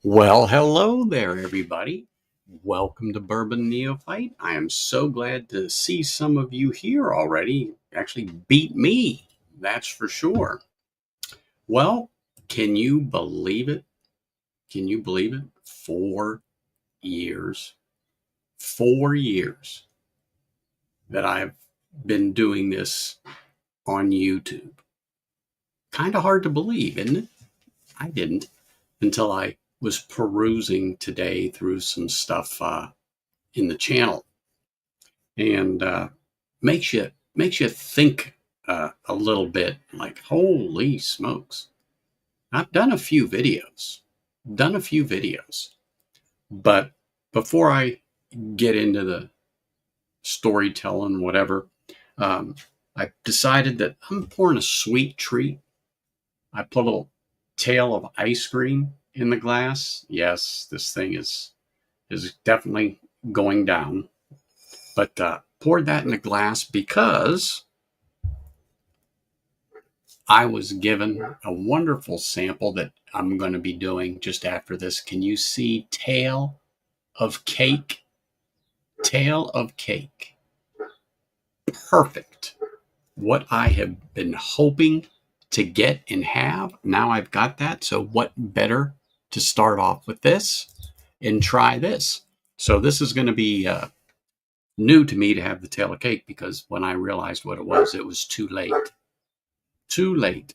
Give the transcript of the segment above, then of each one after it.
Well, hello there, everybody. Welcome to Bourbon Neophyte. I am so glad to see some of you here already. Actually, beat me, that's for sure. Well, can you believe it? Can you believe it? 4 years. 4 years that I've been doing this on YouTube. Kind of hard to believe, isn't it? I didn't until I was perusing today through some stuff in the channel, and makes you think a little bit. Like, holy smokes! I've done a few videos, but before I get into the storytelling, whatever, um, I decided that I'm pouring a sweet treat. I put a little tail of ice cream in the glass. Yes, this thing is definitely going down. But poured that in a glass because I was given a wonderful sample that I'm going to be doing just after this. Can you see tail of cake? Tail of cake. Perfect. What I have been hoping to get and have. Now I've got that. So what better to start off with this and try this? So this is going to be new to me to have the tail of cake, because when I realized what it was too late. Too late.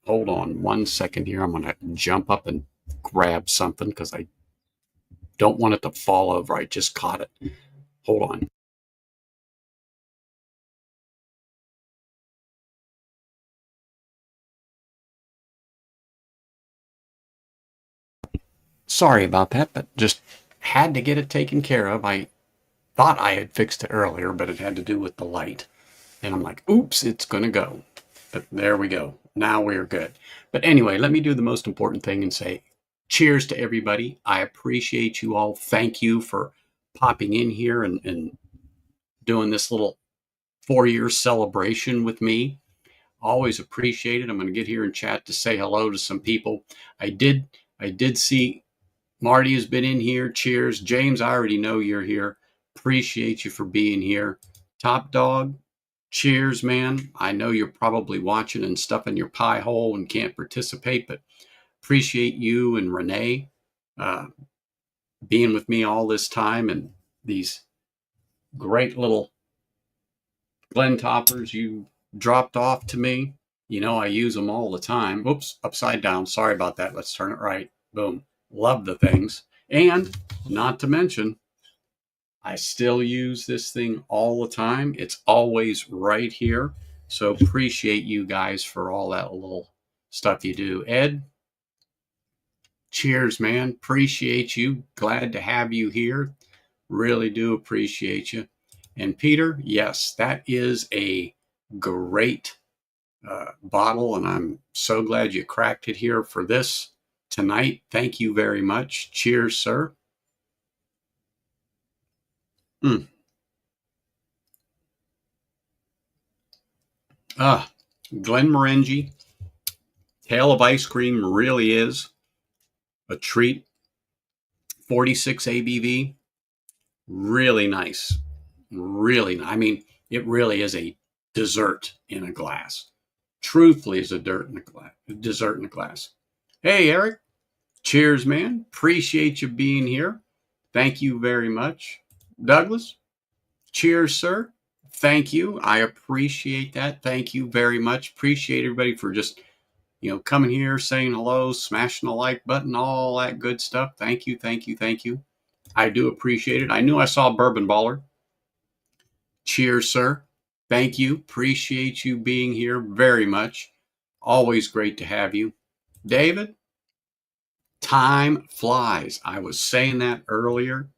Hold on 1 second here. I'm going to jump up and grab something because I don't want it to fall over. I just caught it. Hold on. Sorry about that, but just had to get it taken care of. I thought I had fixed it earlier, but it had to do with the light. And I'm like, oops, it's going to go. But there we go. Now we're good. But anyway, let me do the most important thing and say cheers to everybody. I appreciate you all. Thank you for popping in here and doing this little 4 year celebration with me. Always appreciate it. I'm going to get here and chat to say hello to some people. I did see Marty has been in here. Cheers. James, I already know you're here. Appreciate you for being here. Top Dog, cheers, man. I know you're probably watching and stuffing your pie hole and can't participate, but appreciate you and Renee uh, being with me all this time, and these great little Glen toppers you dropped off to me. You know, I use them all the time. Oops, upside down. Sorry about that. Let's turn it right. Boom. Love the things. And not to mention, I still use this thing all the time. It's always right here. So appreciate you guys for all that little stuff you do. Ed, cheers, man. Appreciate you. Glad to have you here. Really do appreciate you. And Peter, yes, that is a great bottle, and I'm so glad you cracked it here for this tonight. Thank you very much. Cheers, sir. Mm. Ah, Glenmorangie Tail of Ice Cream really is a treat. 46 ABV, really nice. Really, I mean, it really is a dessert in a glass. Truthfully, is a dessert in a glass. Hey, Eric. Cheers, man. Appreciate you being here. Thank you very much. Douglas, cheers, sir. Thank you. I appreciate that. Thank you very much. Appreciate everybody for just, coming here, saying hello, smashing the like button, all that good stuff. Thank you, thank you, thank you. I do appreciate it. I knew I saw Bourbon Baller. Cheers, sir. Thank you. Appreciate you being here very much. Always great to have you. David, time flies. I was saying that earlier.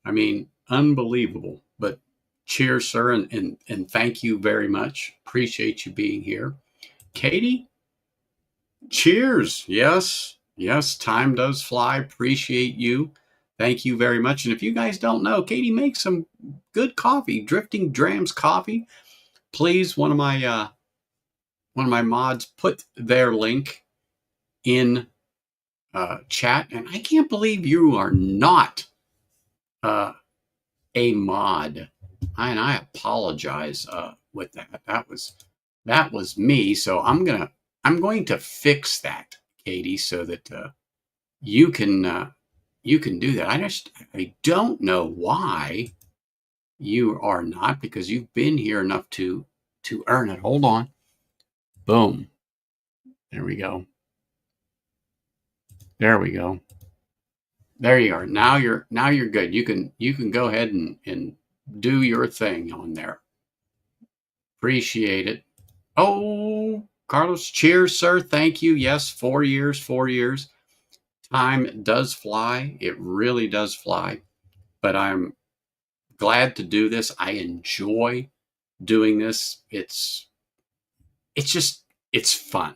I mean, unbelievable. But cheers, sir, and thank you very much. Appreciate you being here. Katie, cheers. Yes, yes, time does fly. Appreciate you. Thank you very much. And if you guys don't know, Katie makes some good coffee, Drifting Drams coffee. Please, one of my mods, put their link in chat, and I can't believe you are not uh, a mod. And I apologize with that. That was me. So I'm going to fix that, Katie, so that you can do that. I don't know why you are not, because you've been here enough to earn it. Hold on. Boom. There we go. There we go. There you are. Now you're good. You can go ahead and do your thing on there. Appreciate it. Oh, Carlos, cheers, sir. Thank you. Yes, 4 years, 4 years. Time does fly. It really does fly. But I'm glad to do this. I enjoy doing this. It's fun.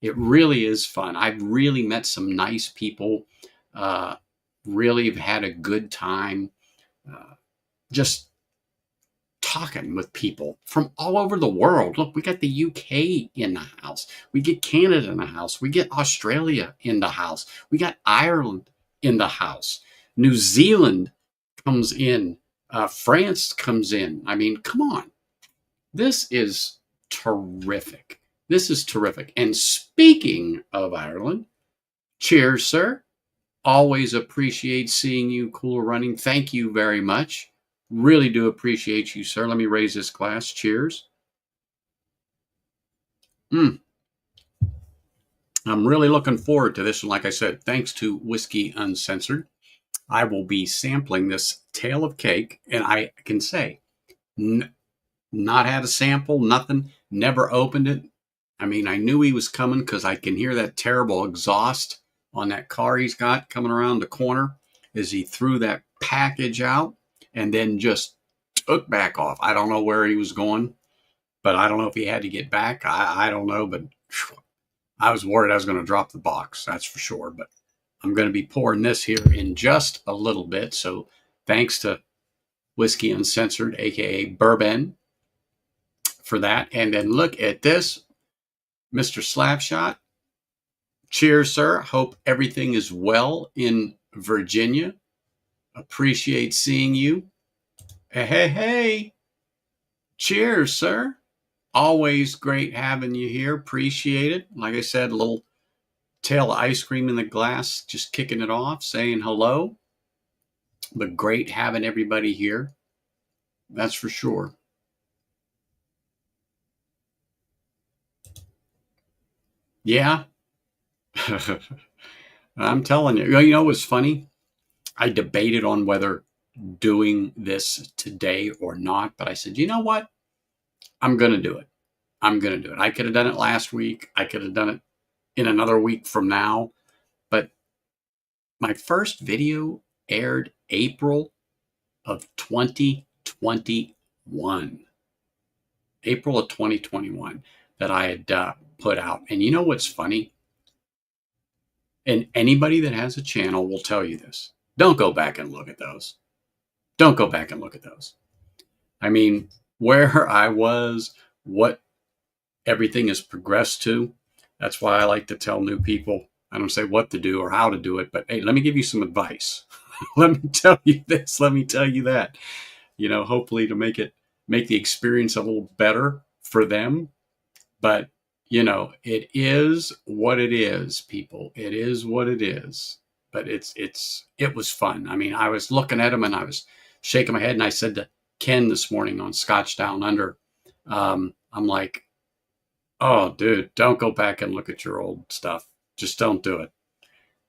It really is fun. I've really met some nice people. Uh, really have had a good time. Just talking with people from all over the world. Look, we got the UK in the house. We get Canada in the house. We get Australia in the house. We got Ireland in the house. New Zealand comes in. France comes in. I mean, come on. This is terrific. This is terrific. And speaking of Ireland, cheers, sir. Always appreciate seeing you, Cooler Running. Thank you very much. Really do appreciate you, sir. Let me raise this glass. Cheers. I'm really looking forward to this. And like I said, thanks to Whiskey Uncensored, I will be sampling this tail of cake. And I can say, not had a sample, nothing, never opened it. I mean, I knew he was coming because I can hear that terrible exhaust on that car he's got coming around the corner as he threw that package out and then just took back off. I don't know where he was going, but I don't know if he had to get back. I don't know, but I was worried I was going to drop the box. That's for sure. But I'm going to be pouring this here in just a little bit. So thanks to Whiskey Uncensored, aka Bourbon, for that. And then look at this, Mr. Slapshot. Cheers, sir. Hope everything is well in Virginia. Appreciate seeing you. Hey. Cheers, sir. Always great having you here. Appreciate it. Like I said, a little tail of ice cream in the glass, just kicking it off, saying hello. But great having everybody here. That's for sure. Yeah. I'm telling you. You know what's funny? I debated on whether doing this today or not, but I said, you know what? I'm going to do it. I'm going to do it. I could have done it last week. I could have done it in another week from now. But my first video aired April of 2021. April of 2021 that I had put out. And you know what's funny? And anybody that has a channel will tell you this. Don't go back and look at those. Don't go back and look at those. I mean, where I was, what everything has progressed to. That's why I like to tell new people, I don't say what to do or how to do it, but hey, let me give you some advice. Let me tell you this. Let me tell you that. You know, hopefully to make the experience a little better for them. But, you know, it is what it is, people. It is what it is. But it was fun. I mean, I was looking at them and I was shaking my head, and I said to Ken this morning on Scotch Down Under, I'm like, oh, dude, don't go back and look at your old stuff. Just don't do it.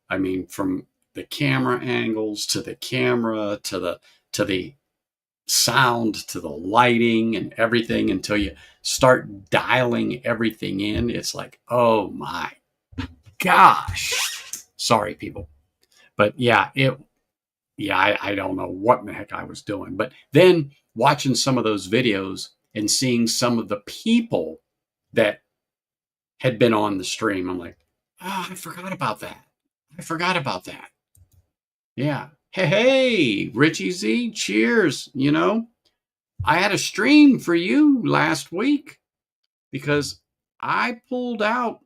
I mean, from the camera angles to the camera to the sound to the lighting and everything, until you start dialing everything in, it's like, oh my gosh. Sorry, people. But yeah, I don't know what the heck I was doing. But then watching some of those videos and seeing some of the people that had been on the stream, I'm like, oh, I forgot about that. Yeah. Hey, Richie Z, cheers. You know, I had a stream for you last week because I pulled out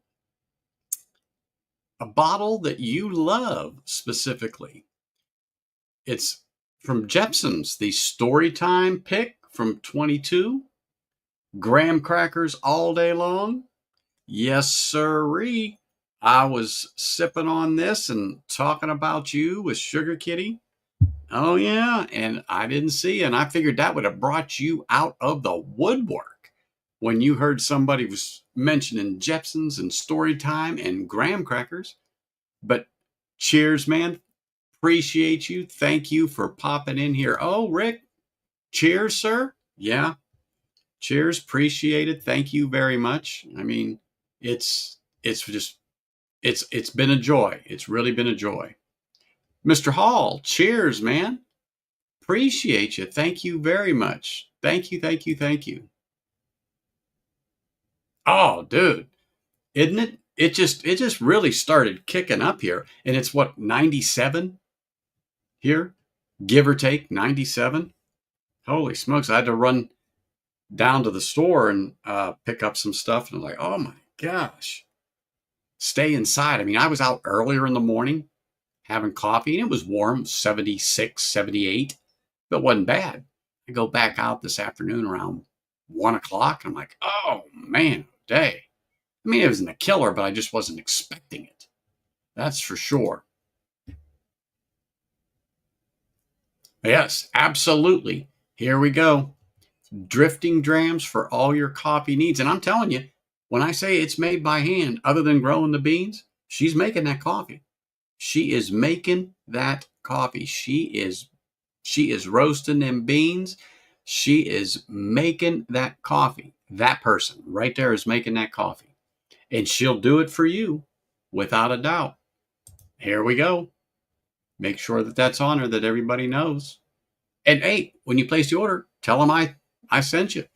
a bottle that you love specifically. It's from Jepson's, the Storytime pick from 22. Graham crackers all day long. Yes, sirree. I was sipping on this and talking about you with Sugar Kitty. Oh, yeah. And I didn't see, and I figured that would have brought you out of the woodwork when you heard somebody was mentioning Jepson's and Storytime and graham crackers. But cheers, man. Appreciate you. Thank you for popping in here. Oh, Rick, cheers, sir. Yeah. Cheers. Appreciate it. Thank you very much. I mean, it's just it's been a joy. It's really been a joy. Mr. Hall, cheers, man. Appreciate you. Thank you very much. Thank you, thank you, thank you. Oh, dude, isn't it? It just really started kicking up here. And it's what, 97 here? Give or take 97. Holy smokes. I had to run down to the store and pick up some stuff. And I was like, oh my gosh. Stay inside. I mean, I was out earlier in the morning having coffee and it was warm, 76, 78, but it wasn't bad. I go back out this afternoon around 1 o'clock. I'm like, oh man, day. I mean, it wasn't a killer, but I just wasn't expecting it. That's for sure. Yes, absolutely. Here we go. Drifting drams for all your coffee needs. And I'm telling you, when I say it's made by hand, other than growing the beans, she's making that coffee. She is making that coffee. She is roasting them beans. She is making that coffee. That person right there is making that coffee. And she'll do it for you without a doubt. Here we go. Make sure that that's on her, that everybody knows. And hey, when you place the order, tell them I sent you.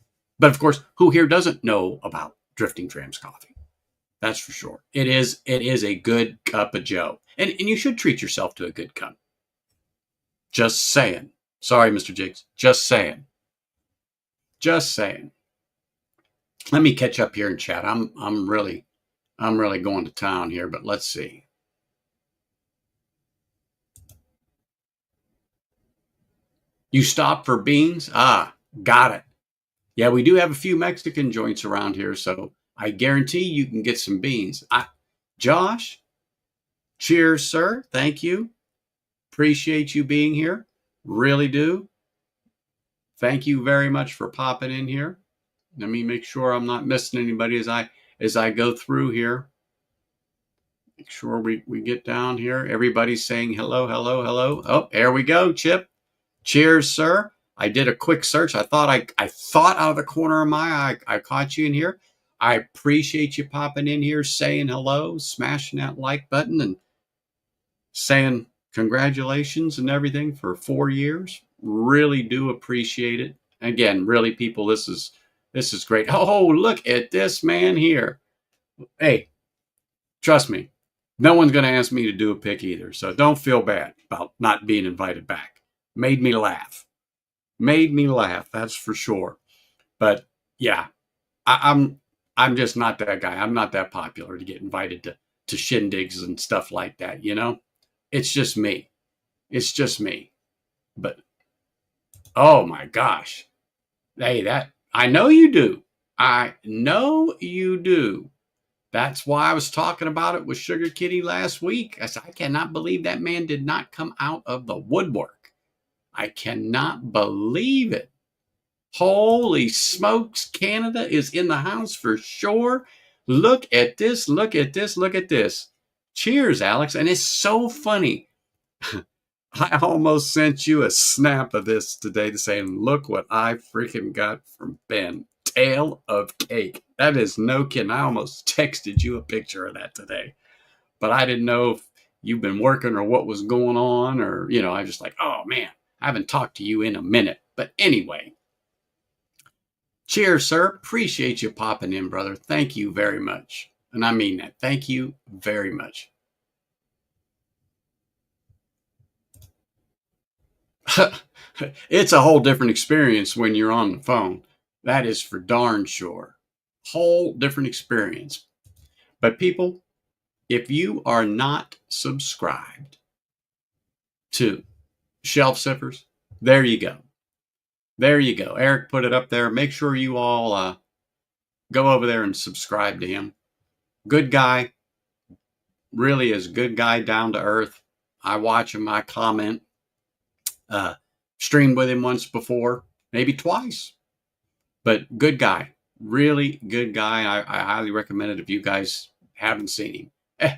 But of course, who here doesn't know about Drifting Drams coffee? That's for sure. It is a good cup of joe. And you should treat yourself to a good cup. Just saying. Sorry, Mr. Jiggs. Just saying. Just saying. Let me catch up here in chat. I'm really going to town here, but let's see. You stopped for beans? Ah, got it. Yeah, we do have a few Mexican joints around here, so I guarantee you can get some beans. Josh, cheers, sir. Thank you. Appreciate you being here. Really do. Thank you very much for popping in here. Let me make sure I'm not missing anybody as I go through here. Make sure we get down here. Everybody's saying hello, hello, hello. Oh, there we go, Chip. Cheers, sir. I did a quick search. I thought out of the corner of my eye, I caught you in here. I appreciate you popping in here, saying hello, smashing that like button, and saying congratulations and everything for 4 years. Really do appreciate it. Again, really, people, this is great. Oh, look at this man here. Hey, trust me, no one's going to ask me to do a pick either. So don't feel bad about not being invited back. Made me laugh. That's for sure. But yeah, I'm just not that guy. I'm not that popular to get invited to shindigs and stuff like that. You know, it's just me. But oh my gosh, hey, that I know you do. I know you do. That's why I was talking about it with Sugar Kitty last week. I said, I cannot believe that man did not come out of the woodwork. I cannot believe it. Holy smokes, Canada is in the house for sure. Look at this, look at this, look at this. Cheers, Alex. And it's so funny. I almost sent you a snap of this today to say, look what I freaking got from Ben. Tail of cake. That is no kidding. I almost texted you a picture of that today. But I didn't know if you've been working or what was going on, or, I was just like, oh man, I haven't talked to you in a minute. But anyway, cheers, sir. Appreciate you popping in, brother. Thank you very much. And I mean that. Thank you very much. It's a whole different experience when you're on the phone. That is for darn sure. Whole different experience. But people, if you are not subscribed to Shelf Sippers, there you go. There you go. Eric put it up there. Make sure you all go over there and subscribe to him. Good guy. Really is good guy, down to earth. I watch him. I comment. Streamed with him once before, maybe twice. But good guy. Really good guy. I highly recommend it if you guys haven't seen him.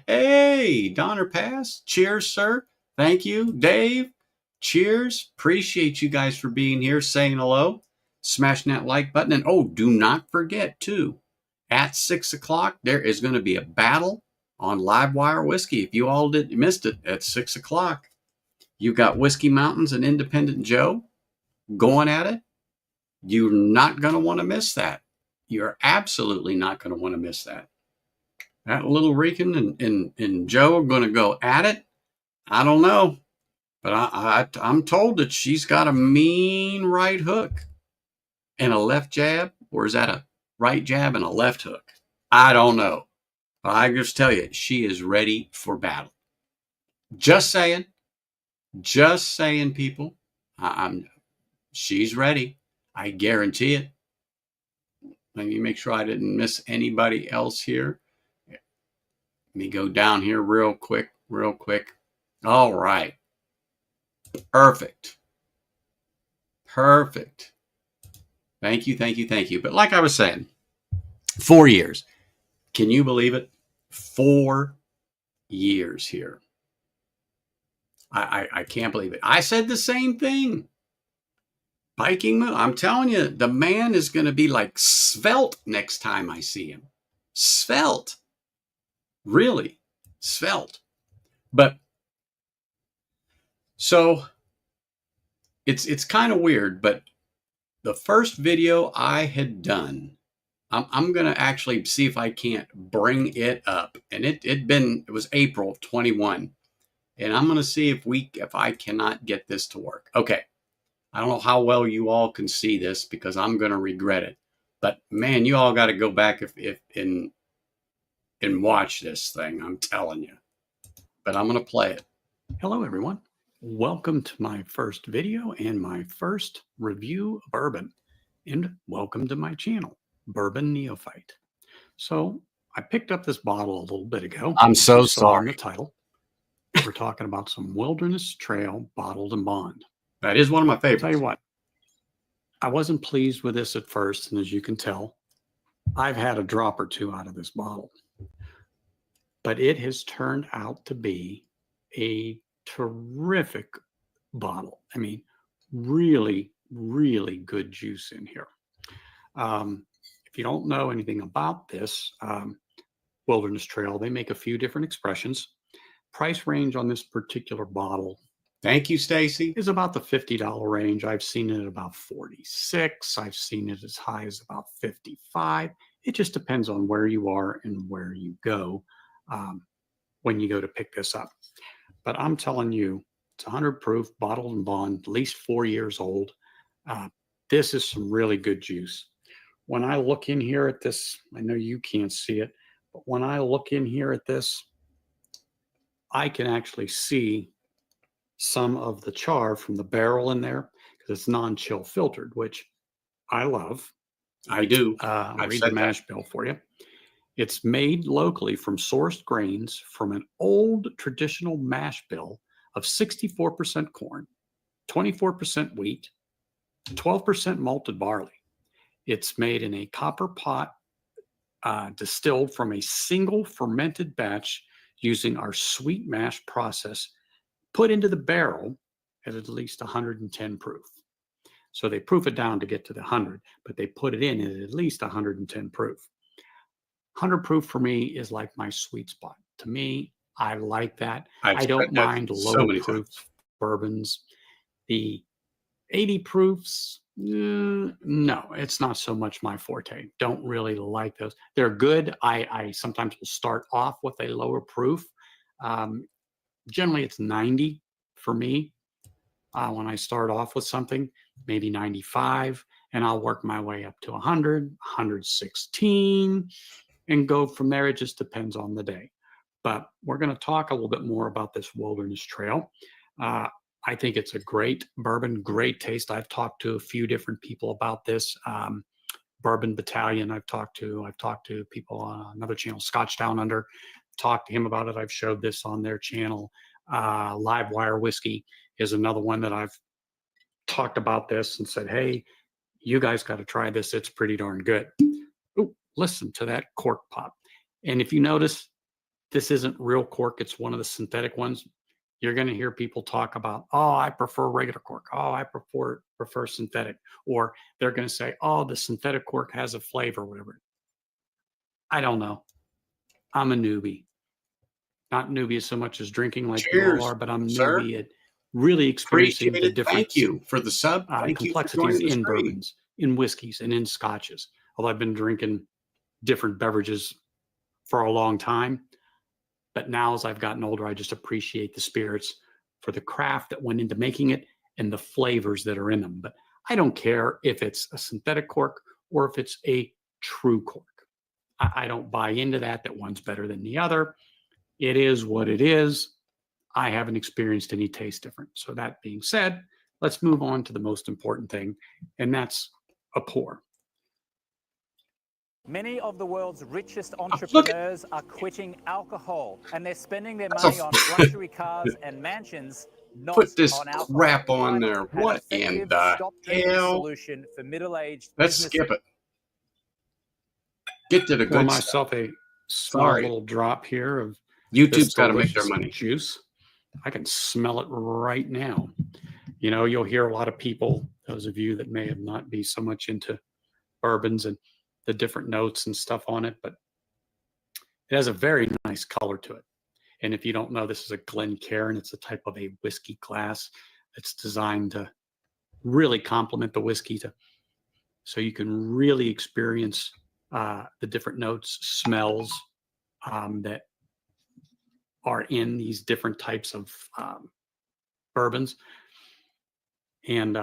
Hey, Donner Pass. Cheers, sir. Thank you, Dave. Cheers. Appreciate you guys for being here, saying hello. Smashing that like button. And oh, do not forget, too, at 6 o'clock, there is going to be a battle on Livewire Whiskey. If you all missed it, at 6 o'clock, you've got Whiskey Mountains and Independent Joe going at it. You're not going to want to miss that. You're absolutely not going to want to miss that. That little Rican and Joe are going to go at it. I don't know. But I'm told that she's got a mean right hook and a left jab. Or is that a right jab and a left hook? I don't know. But I just tell you, she is ready for battle. Just saying. Just saying, people. She's ready. I guarantee it. Let me make sure I didn't miss anybody else here. Let me go down here real quick. All right. Perfect. Thank you. But like I was saying, 4 years. Can you believe it? 4 years here. I can't believe it. I said the same thing. Viking Moon. I'm telling you, the man is going to be like svelte next time I see him. Svelte. Really. Svelte. But so it's kind of weird, but the first video I had done, I'm going to actually see if I can't bring it up. And it was April of 21. And I'm going to see if I cannot get this to work. Okay. I don't know how well you all can see this because I'm going to regret it. But man, you all got to go back and watch this thing. I'm telling you. But I'm going to play it. Hello, everyone. Welcome to my first video and my first review of bourbon. And welcome to my channel, Bourbon Neophyte. So I picked up this bottle a little bit ago. I'm so sorry. In the title, we're talking about some Wilderness Trail Bottled and Bond. That is one of my favorites. I'll tell you what, I wasn't pleased with this at first. And as you can tell, I've had a drop or two out of this bottle. But it has turned out to be a terrific bottle. I mean, really, really good juice in here. If you don't know anything about this Wilderness Trail, they make a few different expressions. Price range on this particular bottle, thank you, Stacy, is about the $50 range. I've seen it at about $46. I've seen it as high as about $55. It just depends on where you are and where you go when you go to pick this up. But I'm telling you, it's 100 proof, bottled and bond, at least 4 years old. This is some really good juice. When I look in here at this, I know you can't see it, but when I look in here at this, I can actually see some of the char from the barrel in there because it's non-chill filtered, which I love. I do. I'll read the mash bill for you. It's made locally from sourced grains from an old traditional mash bill of 64% corn, 24% wheat, 12% malted barley. It's made in a copper pot, distilled from a single fermented batch using our sweet mash process, put into the barrel at least 110 proof. So they proof it down to get to the 100, but they put it in at least 110 proof. 100 proof for me is like my sweet spot. To me, I like that. I don't mind low proof bourbons. The 80 proofs, no, it's not so much my forte. Don't really like those. They're good. I sometimes will start off with a lower proof. Generally, it's 90 for me. When I start off with something, maybe 95, and I'll work my way up to 100, 116, and go from there. It just depends on the day. But we're going to talk a little bit more about this Wilderness Trail. I think it's a great bourbon, great taste. I've talked to a few different people about this. Bourbon Battalion I've talked to people on another channel, Scotch Down Under, talked to him about it. I've showed this on their channel. Live Wire Whiskey is another one that I've talked about this and said, hey, you guys got to try this. It's pretty darn good. Ooh, listen to that cork pop. And if you notice, this isn't real cork. It's one of the synthetic ones. You're going to hear people talk about, oh, I prefer regular cork. Oh, I prefer synthetic. Or they're going to say, oh, the synthetic cork has a flavor, whatever. I don't know. I'm a newbie. Not newbie so much as drinking like you all are, but I'm sir. newbie at really experiencing Appreciate the it. different Thank you for the sub. Thank complexities you for in bourbons, in whiskeys, and in scotches. Although I've been drinking different beverages for a long time. But now as I've gotten older, I just appreciate the spirits for the craft that went into making it and the flavors that are in them. But I don't care if it's a synthetic cork or if it's a true cork. I don't buy into that one's better than the other. It is what it is. I haven't experienced any taste different. So that being said, let's move on to the most important thing, and that's a pour. Many of the world's richest entrepreneurs are quitting alcohol, and they're spending their money on luxury cars and mansions, not Put this on alcohol. crap on there. What in the hell? Solution for middle-aged Let's skip it. Get to the good Pour myself stuff. A small little drop here of YouTube's got to make their money. Juice. I can smell it right now. You know, you'll hear a lot of people, those of you that may have not be so much into bourbons and the different notes and stuff on it, but it has a very nice color to it. And if you don't know, this is a Glencairn. It's a type of a whiskey glass that's designed to really complement the whiskey so you can really experience the different notes, smells that are in these different types of bourbons. And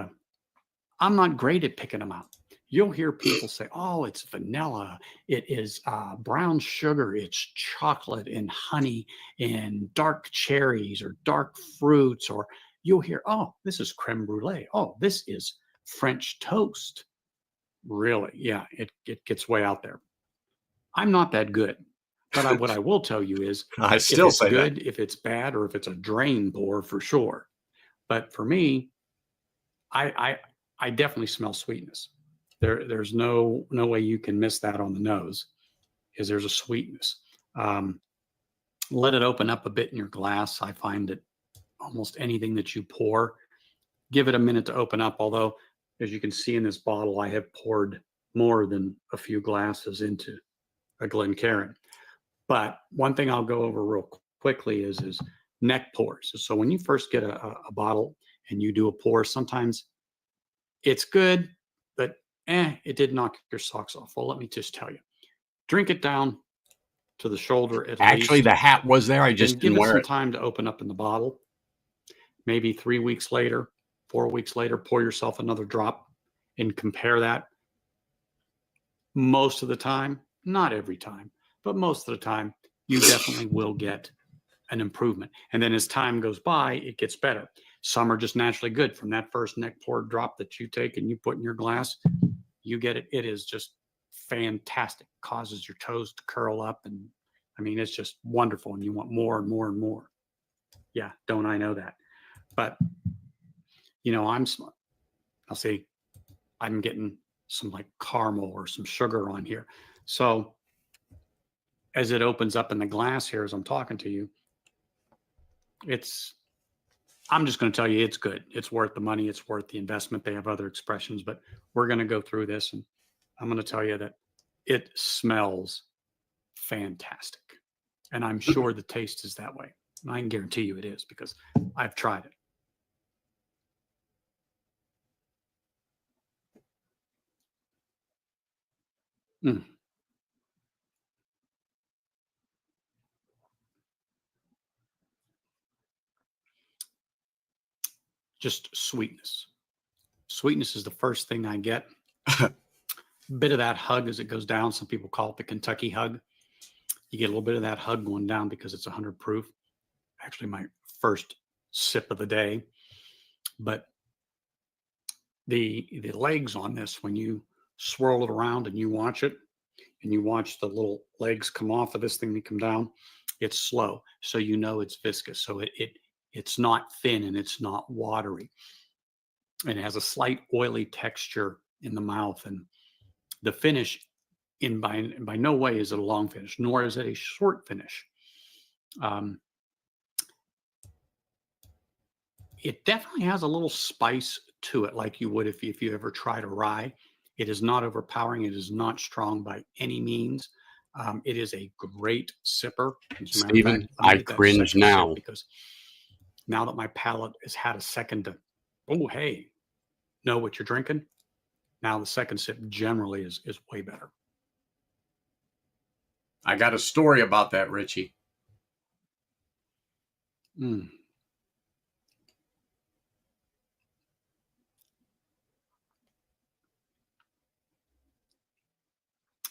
I'm not great at picking them out. You'll hear people say, oh, it's vanilla, it is brown sugar, it's chocolate and honey and dark cherries or dark fruits, or you'll hear, oh, this is creme brulee. Oh, this is French toast. Really? Yeah, it gets way out there. I'm not that good. But what I will tell you is, I still if it's say good, that. if it's bad, or if it's a drain pour, for sure. But for me, I definitely smell sweetness. There's no way you can miss that on the nose, because there's a sweetness. Let it open up a bit in your glass. I find that almost anything that you pour, give it a minute to open up. Although, as you can see in this bottle, I have poured more than a few glasses into a Glencairn. But one thing I'll go over real quickly is neck pours. So when you first get a bottle and you do a pour, sometimes it's good, but it did knock your socks off. Well, let me just tell you, drink it down to the shoulder at least. Actually, the hat was there. I just didn't wear it. Give it some time to open up in the bottle. Maybe 3 weeks later, 4 weeks later, pour yourself another drop and compare that. Most of the time, not every time, but most of the time, you definitely will get an improvement. And then as time goes by, it gets better. Some are just naturally good. From that first neck pour drop that you take and you put in your glass, you get it. It is just fantastic. Causes your toes to curl up. And I mean, it's just wonderful. And you want more and more and more. Yeah, don't I know that? But, you know, I'm smart. I'll say I'm getting some like caramel or some sugar on here. So as it opens up in the glass here, as I'm talking to you, I'm just going to tell you it's good. It's worth the money. It's worth the investment. They have other expressions, but we're going to go through this and I'm going to tell you that it smells fantastic. And I'm sure the taste is that way. And I can guarantee you it is because I've tried it. Mm. Just sweetness. Sweetness is the first thing I get. Bit of that hug as it goes down. Some people call it the Kentucky hug. You get a little bit of that hug going down because it's 100 proof. Actually, my first sip of the day. But the legs on this, when you swirl it around and you watch it, and you watch the little legs come off of this thing and come down, it's slow. So you know it's viscous. So it's not thin and it's not watery. And it has a slight oily texture in the mouth. And the finish by no way is it a long finish, nor is it a short finish. It definitely has a little spice to it, like you would if you ever tried a rye. It is not overpowering. It is not strong by any means. It is a great sipper. Stephen, I cringe now because now that my palate has had a second to, oh, hey, know what you're drinking. Now the second sip generally is way better. I got a story about that, Richie.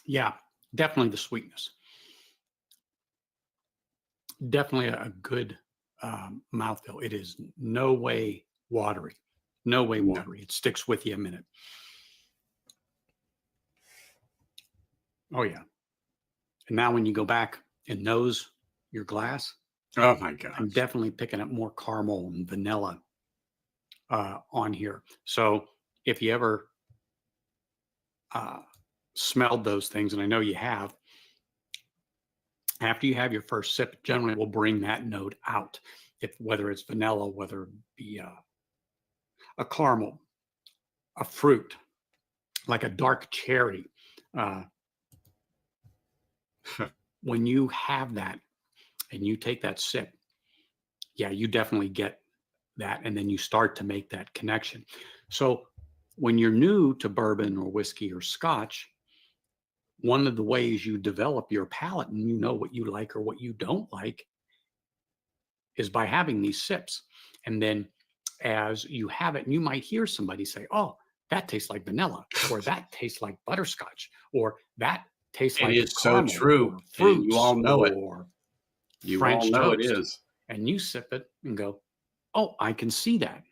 Yeah, definitely the sweetness. Definitely a good mouthfeel. It is no way watery. No way watery. It sticks with you a minute. Oh, yeah. And now when you go back and nose your glass, oh my God, I'm definitely picking up more caramel and vanilla on here. So if you ever smelled those things, and I know you have, after you have your first sip, generally will bring that note out. Whether it's vanilla, whether it be a caramel, a fruit, like a dark cherry. When you have that and you take that sip, yeah, you definitely get that. And then you start to make that connection. So when you're new to bourbon or whiskey or scotch, one of the ways you develop your palate and you know what you like or what you don't like is by having these sips. And then as you have it, and you might hear somebody say, oh, that tastes like vanilla, or that tastes like butterscotch, or that tastes like it is so true. Fruits, you all know it. Or you French all know toast. it is. And you sip it and go, oh, I can see that.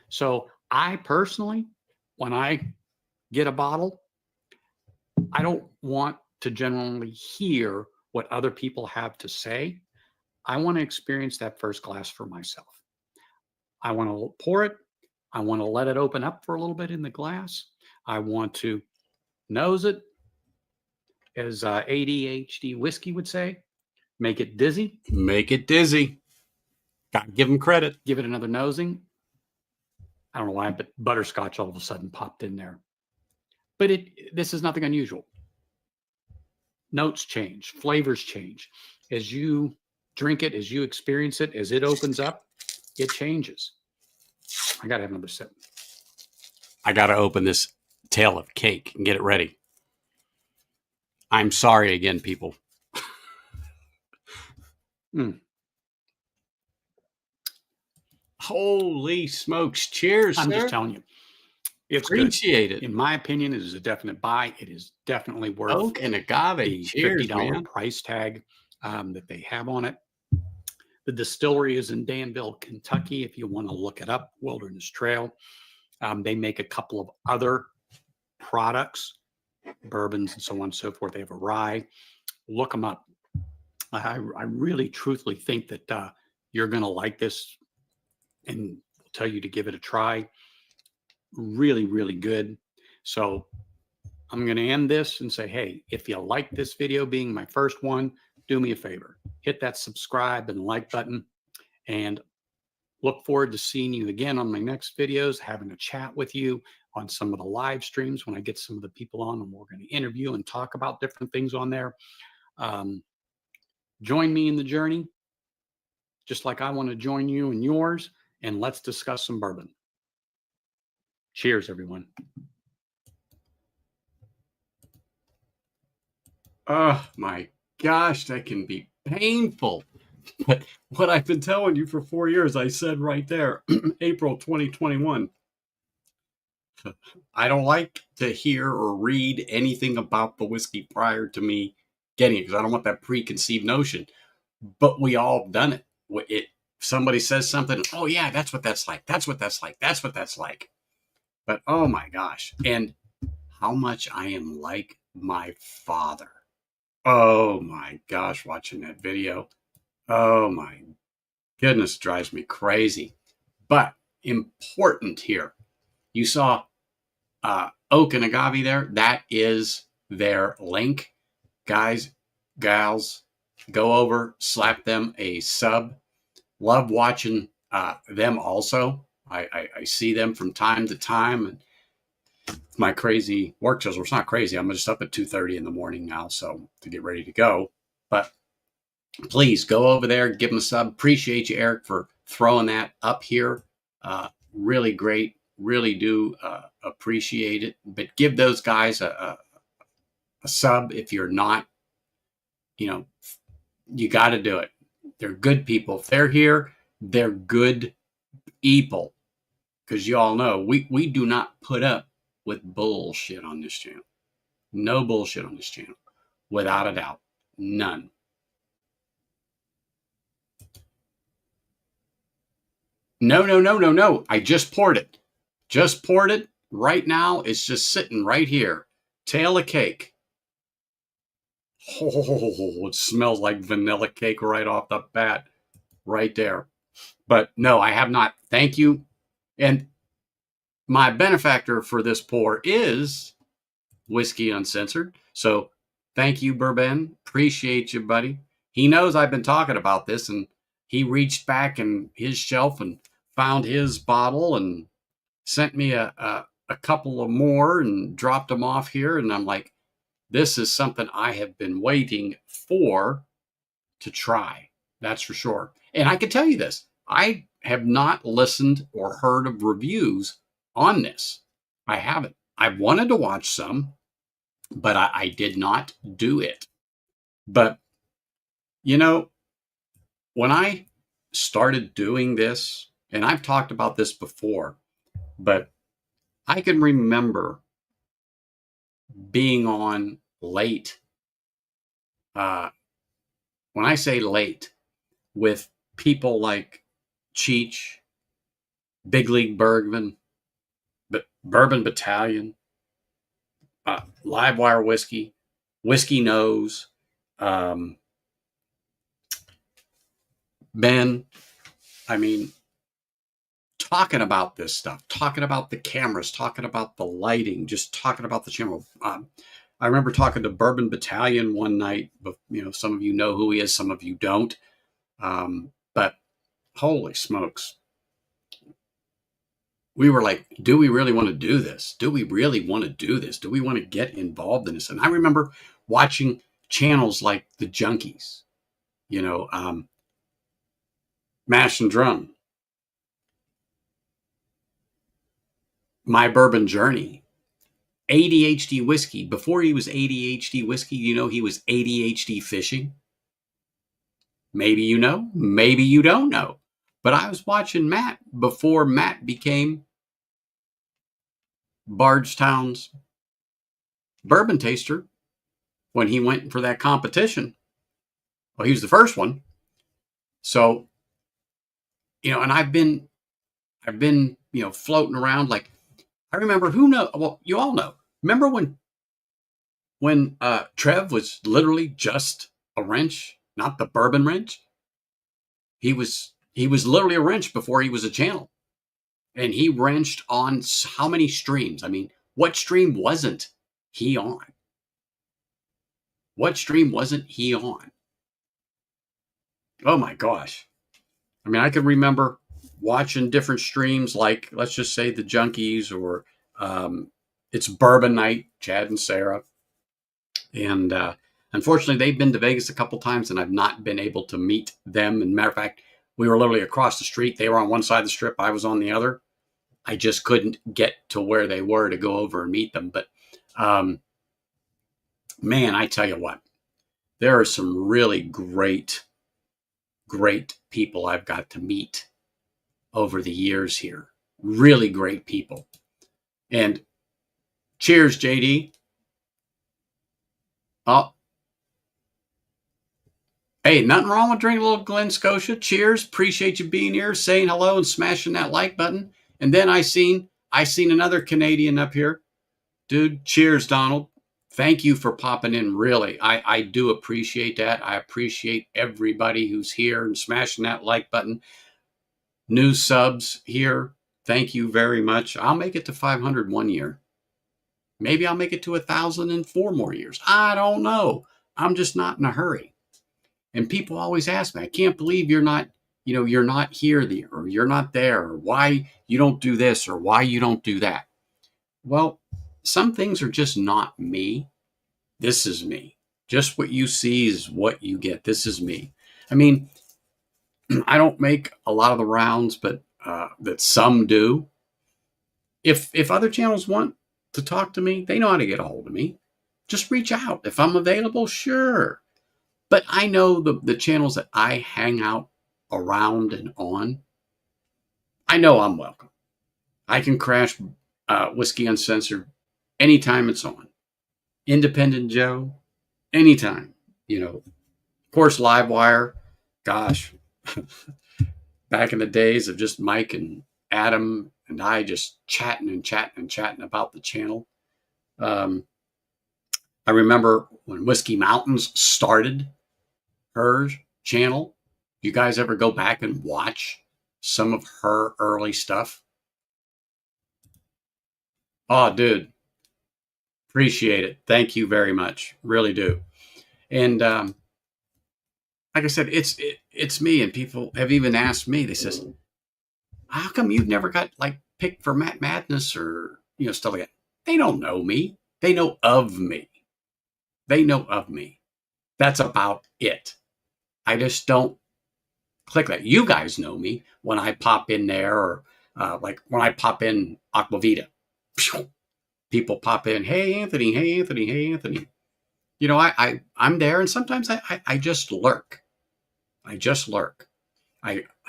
So I personally, when I get a bottle, I don't want to generally hear what other people have to say. I want to experience that first glass for myself. I want to pour it. I want to let it open up for a little bit in the glass. I want to nose it, as ADHD whiskey would say, make it dizzy. Make it dizzy. Got to give them credit. Give it another nosing. I don't know why, but butterscotch all of a sudden popped in there. But this is nothing unusual. Notes change, flavors change. As you drink it, as you experience it, as it opens up, it changes. I got to have another sip. I got to open this tail of cake and get it ready. I'm sorry again, people. Holy smokes. Cheers, I'm sir. just telling you. It's Appreciate good. it. In my opinion, it is a definite buy. It is definitely worth Oak and agave. the Cheers, $50 man. price tag that they have on it. The distillery is in Danville, Kentucky. If you want to look it up, Wilderness Trail. They make a couple of other products, bourbons and so on and so forth. They have a rye. Look them up. I really truthfully think that you're going to like this, and I'll tell you to give it a try. Really, really good. So I'm going to end this and say, hey, if you like this video being my first one, do me a favor. Hit that subscribe and like button, and look forward to seeing you again on my next videos, having a chat with you on some of the live streams when I get some of the people on and we're going to interview and talk about different things on there. Join me in the journey, just like I want to join you in yours, and let's discuss some bourbon. Cheers, everyone. Oh my gosh, that can be painful. But what I've been telling you for 4 years, I said right there, April 2021. I don't like to hear or read anything about the whiskey prior to me getting it because I don't want that preconceived notion. But we all done it. Somebody says something, oh yeah, that's what that's like. That's what that's like. That's what that's like. But oh my gosh. And how much I am like my father. Oh my gosh, watching that video. Oh my goodness, drives me crazy. But important here. You saw Oak and Agave there. That is their link. Guys, gals, go over, slap them a sub. Love watching them also. I see them from time to time. And my crazy work schedule, it's not crazy. I'm just up at 2:30 in the morning now, so to get ready to go. But please go over there, give them a sub. Appreciate you, Eric, for throwing that up here. Really great. Really do appreciate it. But give those guys a sub if you're not. You got to do it. They're good people. If they're here, they're good people. Because you all know, we do not put up with bullshit on this channel. No bullshit on this channel. Without a doubt. None. No. I just poured it. Just poured it. Right now, it's just sitting right here. Tail of cake. Oh, it smells like vanilla cake right off the bat. Right there. But no, I have not. Thank you. And my benefactor for this pour is Whiskey Uncensored. So thank you, Bourbon. Appreciate you, buddy. He knows I've been talking about this, and he reached back in his shelf and found his bottle and sent me a couple of more and dropped them off here. And I'm like, this is something I have been waiting for to try. That's for sure. And I can tell you this. I have not listened or heard of reviews on this. I haven't. I wanted to watch some, but I did not do it. But, when I started doing this, and I've talked about this before, but I can remember being on late. When I say late, with people like Cheech, Big League Bourbon, Bourbon Battalion, Livewire Whiskey, Whiskey Nose, Ben. I mean, talking about this stuff, talking about the cameras, talking about the lighting, just talking about the channel. I remember talking to Bourbon Battalion one night, but some of you know who he is, some of you don't. But holy smokes. We were like, do we really want to do this? Do we really want to do this? Do we want to get involved in this? And I remember watching channels like The Junkies, Mash and Drum, My Bourbon Journey, ADHD Whiskey. Before he was ADHD Whiskey, he was ADHD Fishing. Maybe you know, maybe you don't know. But I was watching Matt before Matt became Bardstown's bourbon taster when he went for that competition. Well, he was the first one. So, and I've been, floating around. Like, I remember you all know. Remember when Trev was literally just a wrench, not the bourbon wrench? He was literally a wrench before he was a channel. And he wrenched on how many streams? I mean, what stream wasn't he on? What stream wasn't he on? Oh my gosh. I mean, I can remember watching different streams like, let's just say The Junkies, or it's Bourbon Night, Chad and Sarah. And unfortunately, they've been to Vegas a couple times, and I've not been able to meet them. And matter of fact, we were literally across the street. They were on one side of the strip. I was on the other. I just couldn't get to where they were to go over and meet them. But, man, I tell you what, there are some really great people I've got to meet over the years here. Really great people. And cheers, JD. Oh, Hey, nothing wrong with drinking a little Glen Scotia. Cheers. Appreciate you being here, saying hello and smashing that like button. And then I seen another Canadian up here. Dude, cheers, Donald. Thank you for popping in. Really, I do appreciate that. I appreciate everybody who's here and smashing that like button. New subs here. Thank you very much. I'll make it to 500 one year. Maybe I'll make it to 1,000 in 4 more years. I don't know. I'm just not in a hurry. And people always ask me, I can't believe you're not here, or you're not there, or why you don't do this, or why you don't do that. Well, some things are just not me. This is me. Just what you see is what you get. This is me. I mean, I don't make a lot of the rounds, but that some do. If other channels want to talk to me, they know how to get a hold of me. Just reach out. If I'm available, sure. But I know the channels that I hang out around and on, I know I'm welcome. I can crash Whiskey Uncensored anytime it's on. Independent Joe, anytime. Of course, Livewire, gosh, back in the days of just Mike and Adam and I just chatting about the channel. I remember when Whiskey Mountains started her channel. You guys ever go back and watch some of her early stuff? Oh, dude, appreciate it. Thank you very much. Really do. And like I said, it's me. And people have even asked me, they says, how come you've never got like picked for Matt Madness or stuff like that? They don't know me. They know of me. That's about it. I just don't click that. You guys know me when I pop in there, or like when I pop in Aquavita. People pop in, hey Anthony, hey Anthony, hey Anthony. I'm there, and sometimes I just lurk. I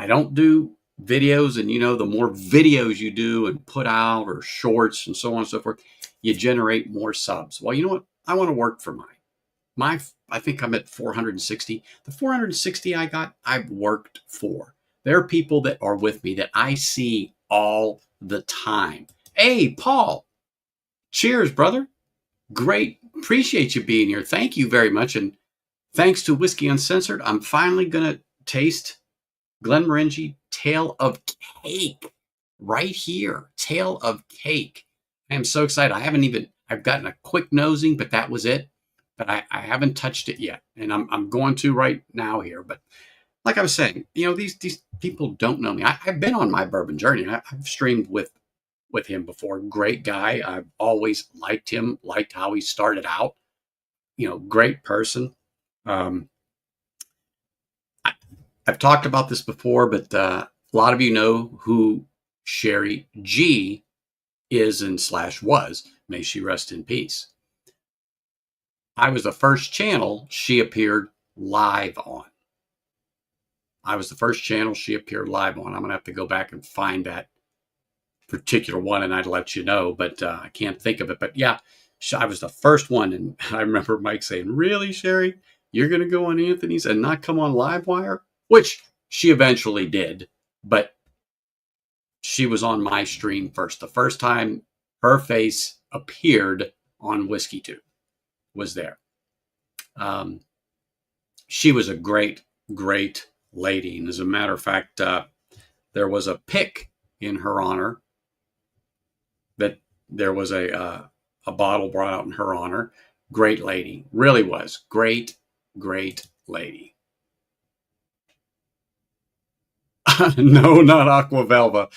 don't do videos, and the more videos you do and put out, or shorts and so on and so forth, you generate more subs. Well, you know what? I want to work for mine. I think I'm at 460. The 460 I got, I've worked for. There are people that are with me that I see all the time. Hey, Paul. Cheers, brother. Great. Appreciate you being here. Thank you very much. And thanks to Whiskey Uncensored, I'm finally going to taste Glenmorangie Tail of Cake right here. Tail of Cake. I am so excited. I've gotten a quick nosing, but that was it. But I haven't touched it yet. And I'm going to right now here. But like I was saying, these people don't know me. I've been on my bourbon journey. I've streamed with him before. Great guy. I've always liked him, liked how he started out. Great person. I've talked about this before, but a lot of you know who Sherry G is and / was. May she rest in peace. I was the first channel she appeared live on. I'm going to have to go back and find that particular one, and I'd let you know, but I can't think of it. But yeah, I was the first one, and I remember Mike saying, really, Sherry? You're going to go on Anthony's and not come on Livewire? Which she eventually did, but she was on my stream first. The first time her face appeared on Whiskey Tube was there. She was a great, great lady. And as a matter of fact, there was a pic in her honor, that there was a bottle brought out in her honor. Great lady. Really was. Great, great lady. No, not Aquavelva.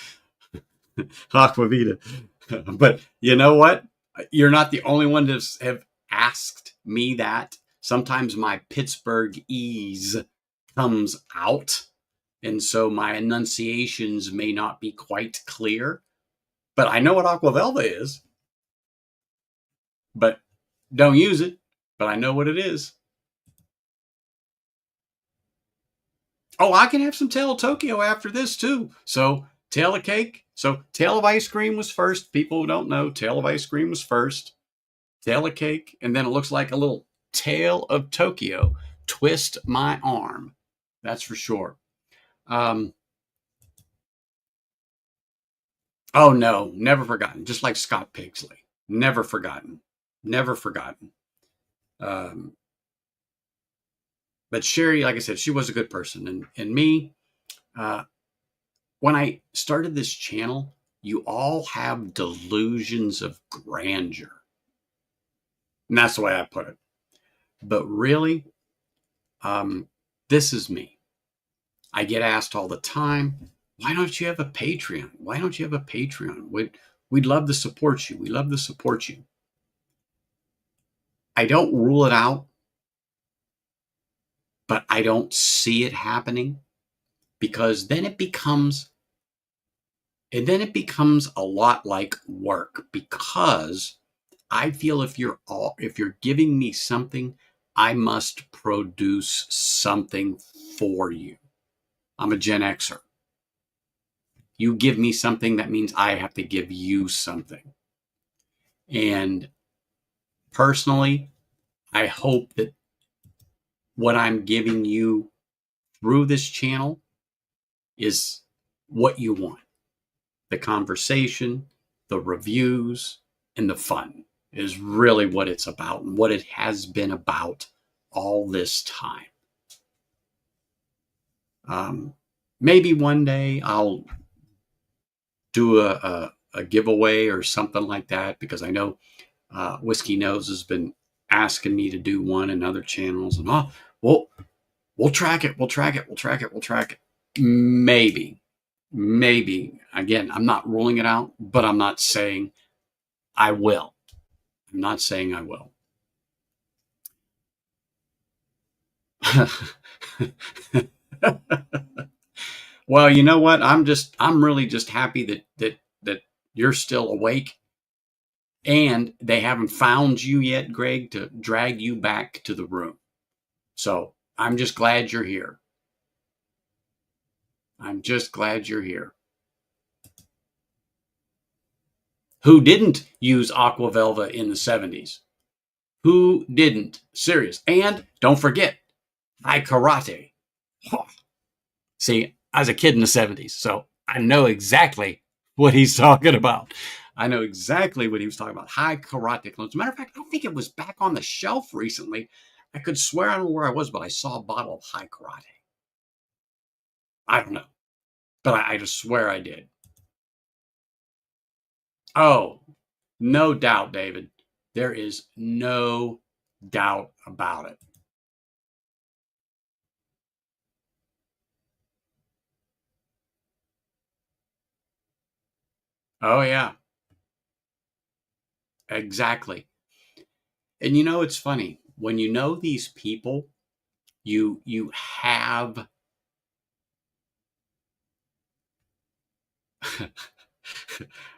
Aquavita. But you know what? You're not the only one to have asked me that. Sometimes my Pittsburgh ease comes out, and so my enunciations may not be quite clear. But I know what Aquavelva is. But don't use it. But I know what it is. Oh, I can have some Tail of Tokyo after this too. So Tail of Cake. So Tail of Ice Cream was first. People who don't know, Tail of Ice Cream was first. Tail of Cake. And then it looks like a little Tail of Tokyo. twist my arm. That's for sure. Oh no, never forgotten. Just like Scott Pigsley, never forgotten, never forgotten. But Sherry, like I said, she was a good person, and me. When I started this channel, you all have delusions of grandeur, and that's the way I put it. But really, this is me. I get asked all the time, why don't you have a Patreon? Why don't you have a Patreon? We'd love to support you. We love to support you. I don't rule it out, but I don't see it happening, because then it becomes a lot like work, because I feel if you're giving me something, I must produce something for you. I'm a Gen Xer. You give me something, that means I have to give you something. And personally, I hope that what I'm giving you through this channel is what you want. The conversation, the reviews, and the fun is really what it's about, and what it has been about all this time. Maybe one day I'll do a giveaway or something like that, because I know Whiskey Nose has been asking me to do one in other channels, and we'll track it. Maybe. Again, I'm not ruling it out, but I'm not saying I will. I'm not saying I will. Well, you know what? I'm really just happy that you're still awake, and they haven't found you yet, Greg, to drag you back to the room. So I'm just glad you're here. I'm just glad you're here. Who didn't use Aqua Velva in the 70s? Who didn't? Serious. And don't forget, High Karate. See, I was a kid in the 70s, so I know exactly what he's talking about. I know exactly what he was talking about. High Karate clones. As a matter of fact, I think it was back on the shelf recently. I could swear I don't know where I was, but I saw a bottle of High Karate. I don't know, but I just swear I did. Oh, no doubt, David. There is no doubt about it. Oh, yeah. Exactly. And you know, it's funny. When you know these people, you have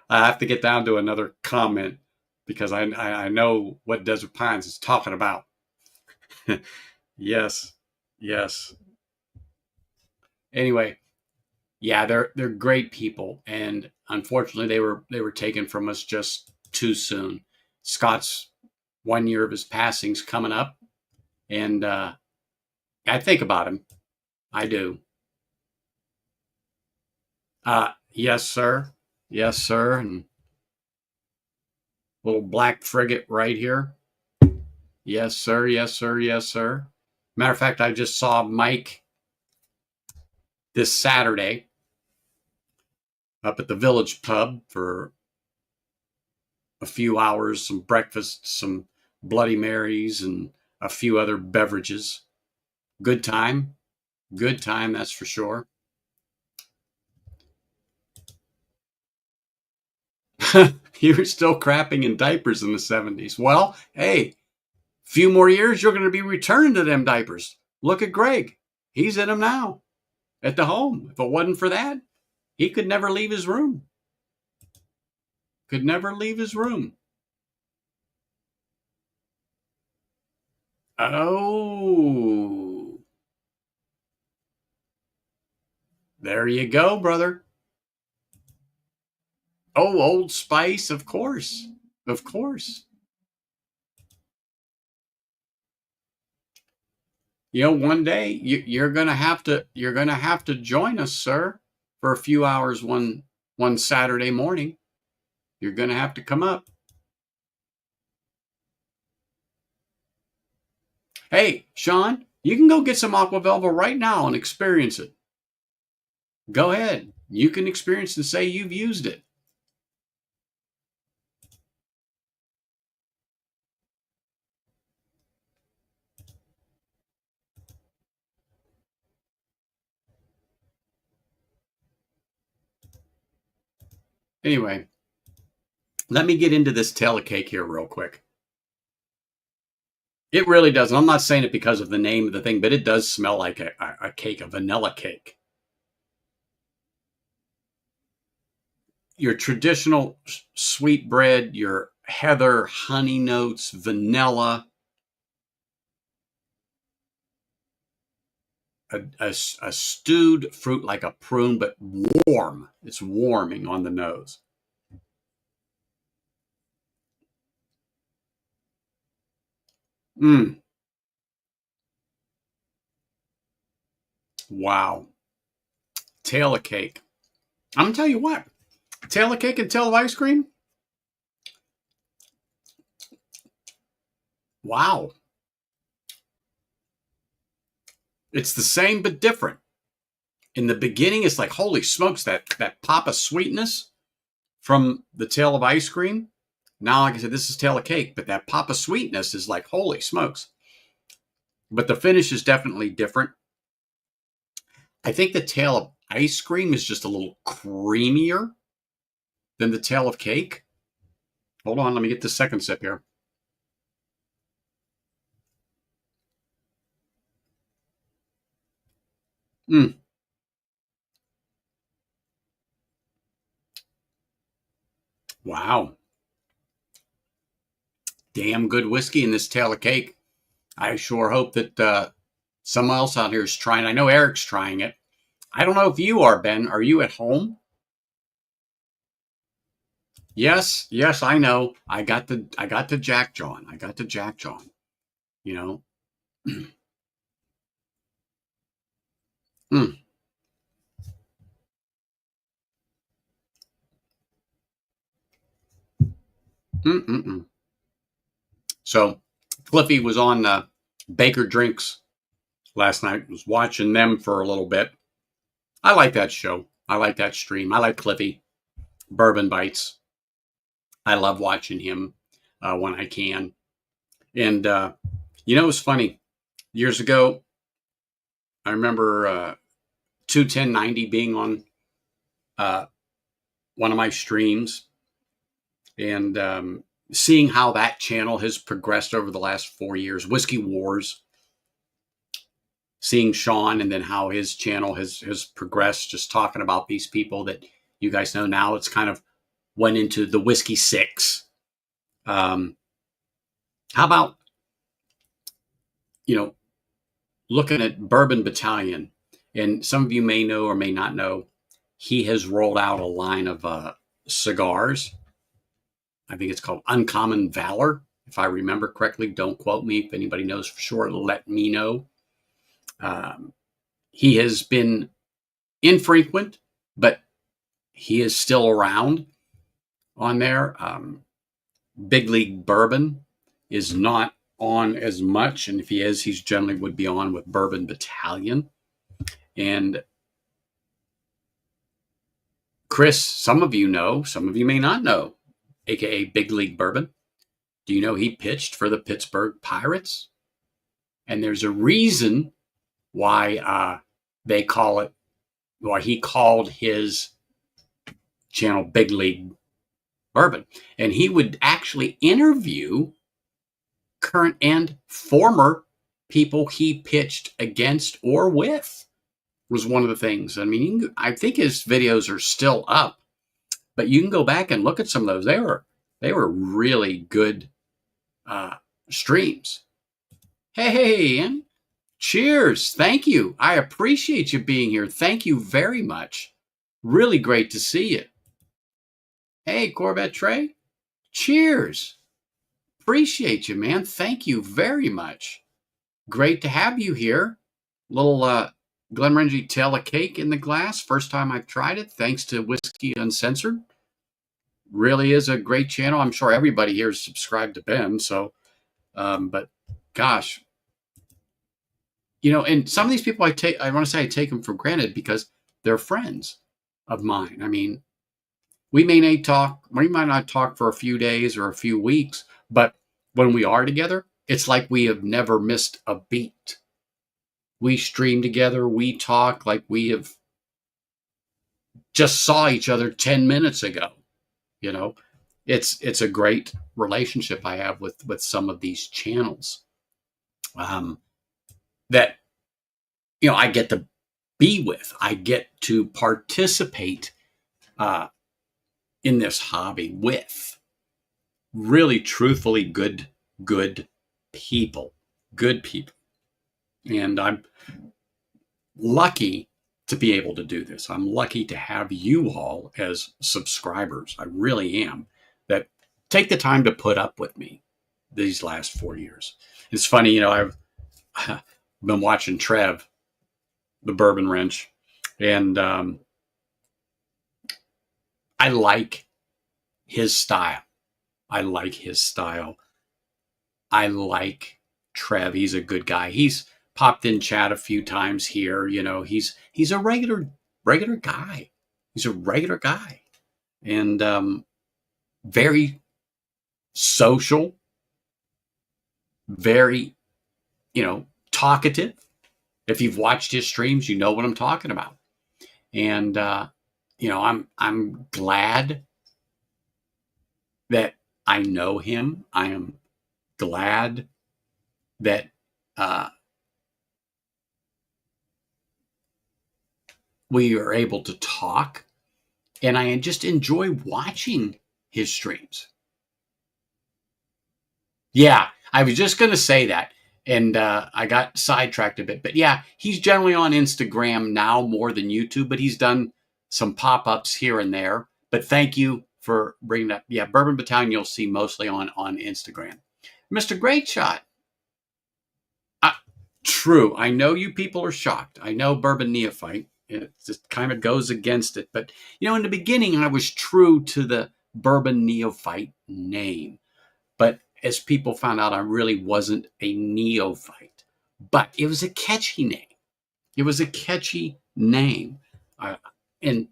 I have to get down to another comment, because I know what Desert Pines is talking about. Yes. Anyway, yeah, they're great people, and unfortunately they were taken from us just too soon. Scott's 1 year of his passing's coming up, and I think about him. I do. Yes, sir. And little black frigate right here. Yes, sir. Matter of fact, I just saw Mike this Saturday up at the Village Pub for a few hours, some breakfast, some Bloody Marys, and a few other beverages. Good time, that's for sure. You were still crapping in diapers in the 70s. Well, hey, few more years, you're going to be returning to them diapers. Look at Greg. He's in them now at the home. If it wasn't for that, he could never leave his room. Oh, there you go, brother. Oh, Old Spice, of course. one day you're gonna have to join us, sir, for a few hours one Saturday morning. You're gonna have to come up. Hey, Sean, you can go get some Aquavelva right now and experience it. Go ahead. You can experience and say you've used it. Anyway, let me get into this tail of cake here real quick. It really does. And I'm not saying it because of the name of the thing, but it does smell like a cake, a vanilla cake. Your traditional sweet bread, your heather, honey notes, vanilla, a stewed fruit like a prune, but warm. It's warming on the nose. Wow. Tail of cake. I'm going to tell you what. Tail of cake and tail of ice cream? Wow. It's the same but different. In the beginning, it's like, holy smokes, that pop of sweetness from the tail of ice cream. Now, like I said, this is tail of cake, but that pop of sweetness is like, holy smokes. But the finish is definitely different. I think the tail of ice cream is just a little creamier than the tail of cake. Hold on, let me get the second sip here. Wow. Damn good whiskey in this tail of cake. I sure hope that someone else out here is trying. I know Eric's trying it. I don't know if you are, Ben. Are you at home? Yes, I know. I got the Jack John. I got the Jack John. You know. So Cliffy was on Baker Drinks last night. Was watching them for a little bit. I like that show. I like that stream. I like Cliffy. Bourbon Bites. I love watching him when I can. And it's funny. Years ago, I remember 21090 being on one of my streams and seeing how that channel has progressed over the last 4 years. Whiskey Wars. Seeing Sean and then how his channel has progressed, just talking about these people that you guys know now. It's kind of went into the Whiskey Six. How about, looking at Bourbon Battalion, and some of you may know or may not know, he has rolled out a line of cigars. I think it's called Uncommon Valor, if I remember correctly. Don't quote me. If anybody knows for sure, let me know. He has been infrequent, but he is still around on there. Big League Bourbon is not on as much, and if he is, he's generally would be on with Bourbon Battalion. And Chris, some of you know, some of you may not know, aka Big League Bourbon. Do you know he pitched for the Pittsburgh Pirates? And there's a reason why they call it, why he called his channel Big League Bourbon. And he would actually interview current and former people he pitched against or with, was one of the things. I mean, I think his videos are still up, but you can go back and look at some of those. They were really good streams. Hey, and cheers. Thank you. I appreciate you being here. Thank you very much. Really great to see you. Hey, Corvette Trey. Cheers. Appreciate you, man. Thank you very much. great to have you here. Little Glenmorangie tail of cake in the glass. First time I've tried it, thanks to Whiskey Uncensored. Really is a great channel. I'm sure everybody here is subscribed to Ben. So, but gosh, you know, and some of these people I want to say I take them for granted because they're friends of mine. I mean, we may not talk for a few days or a few weeks, but when we are together, it's like we have never missed a beat. We stream together, we talk like we have just saw each other 10 minutes ago. You know, it's a great relationship I have with some of these channels that, you know, I get to be with. I get to participate in this hobby with really truthfully good people. And I'm lucky to be able to do this. I'm lucky to have you all as subscribers. I really am, that take the time to put up with me these last 4 years. It's funny, you know, I've been watching Trev, the Bourbon Wrench, and I like his style. I like Trev. He's a good guy. He's popped in chat a few times here. You know, he's a regular guy. He's a regular guy, and very social, very, you know, talkative. If you've watched his streams, you know what I'm talking about. And you know, I'm glad that I know him. I am glad that we are able to talk, and I just enjoy watching his streams. Yeah, I was just going to say that, and I got sidetracked a bit. But yeah, he's generally on Instagram now more than YouTube, but he's done some pop-ups here and there. But thank you for bringing that. Yeah, Bourbon Battalion you'll see mostly on Instagram. Mr. Great Shot. True. I know you people are shocked. I know Bourbon Neophyte. It just kind of goes against it. But, you know, in the beginning, I was true to the Bourbon Neophyte name. But as people found out, I really wasn't a neophyte. But it was a catchy name. It was a catchy name. And,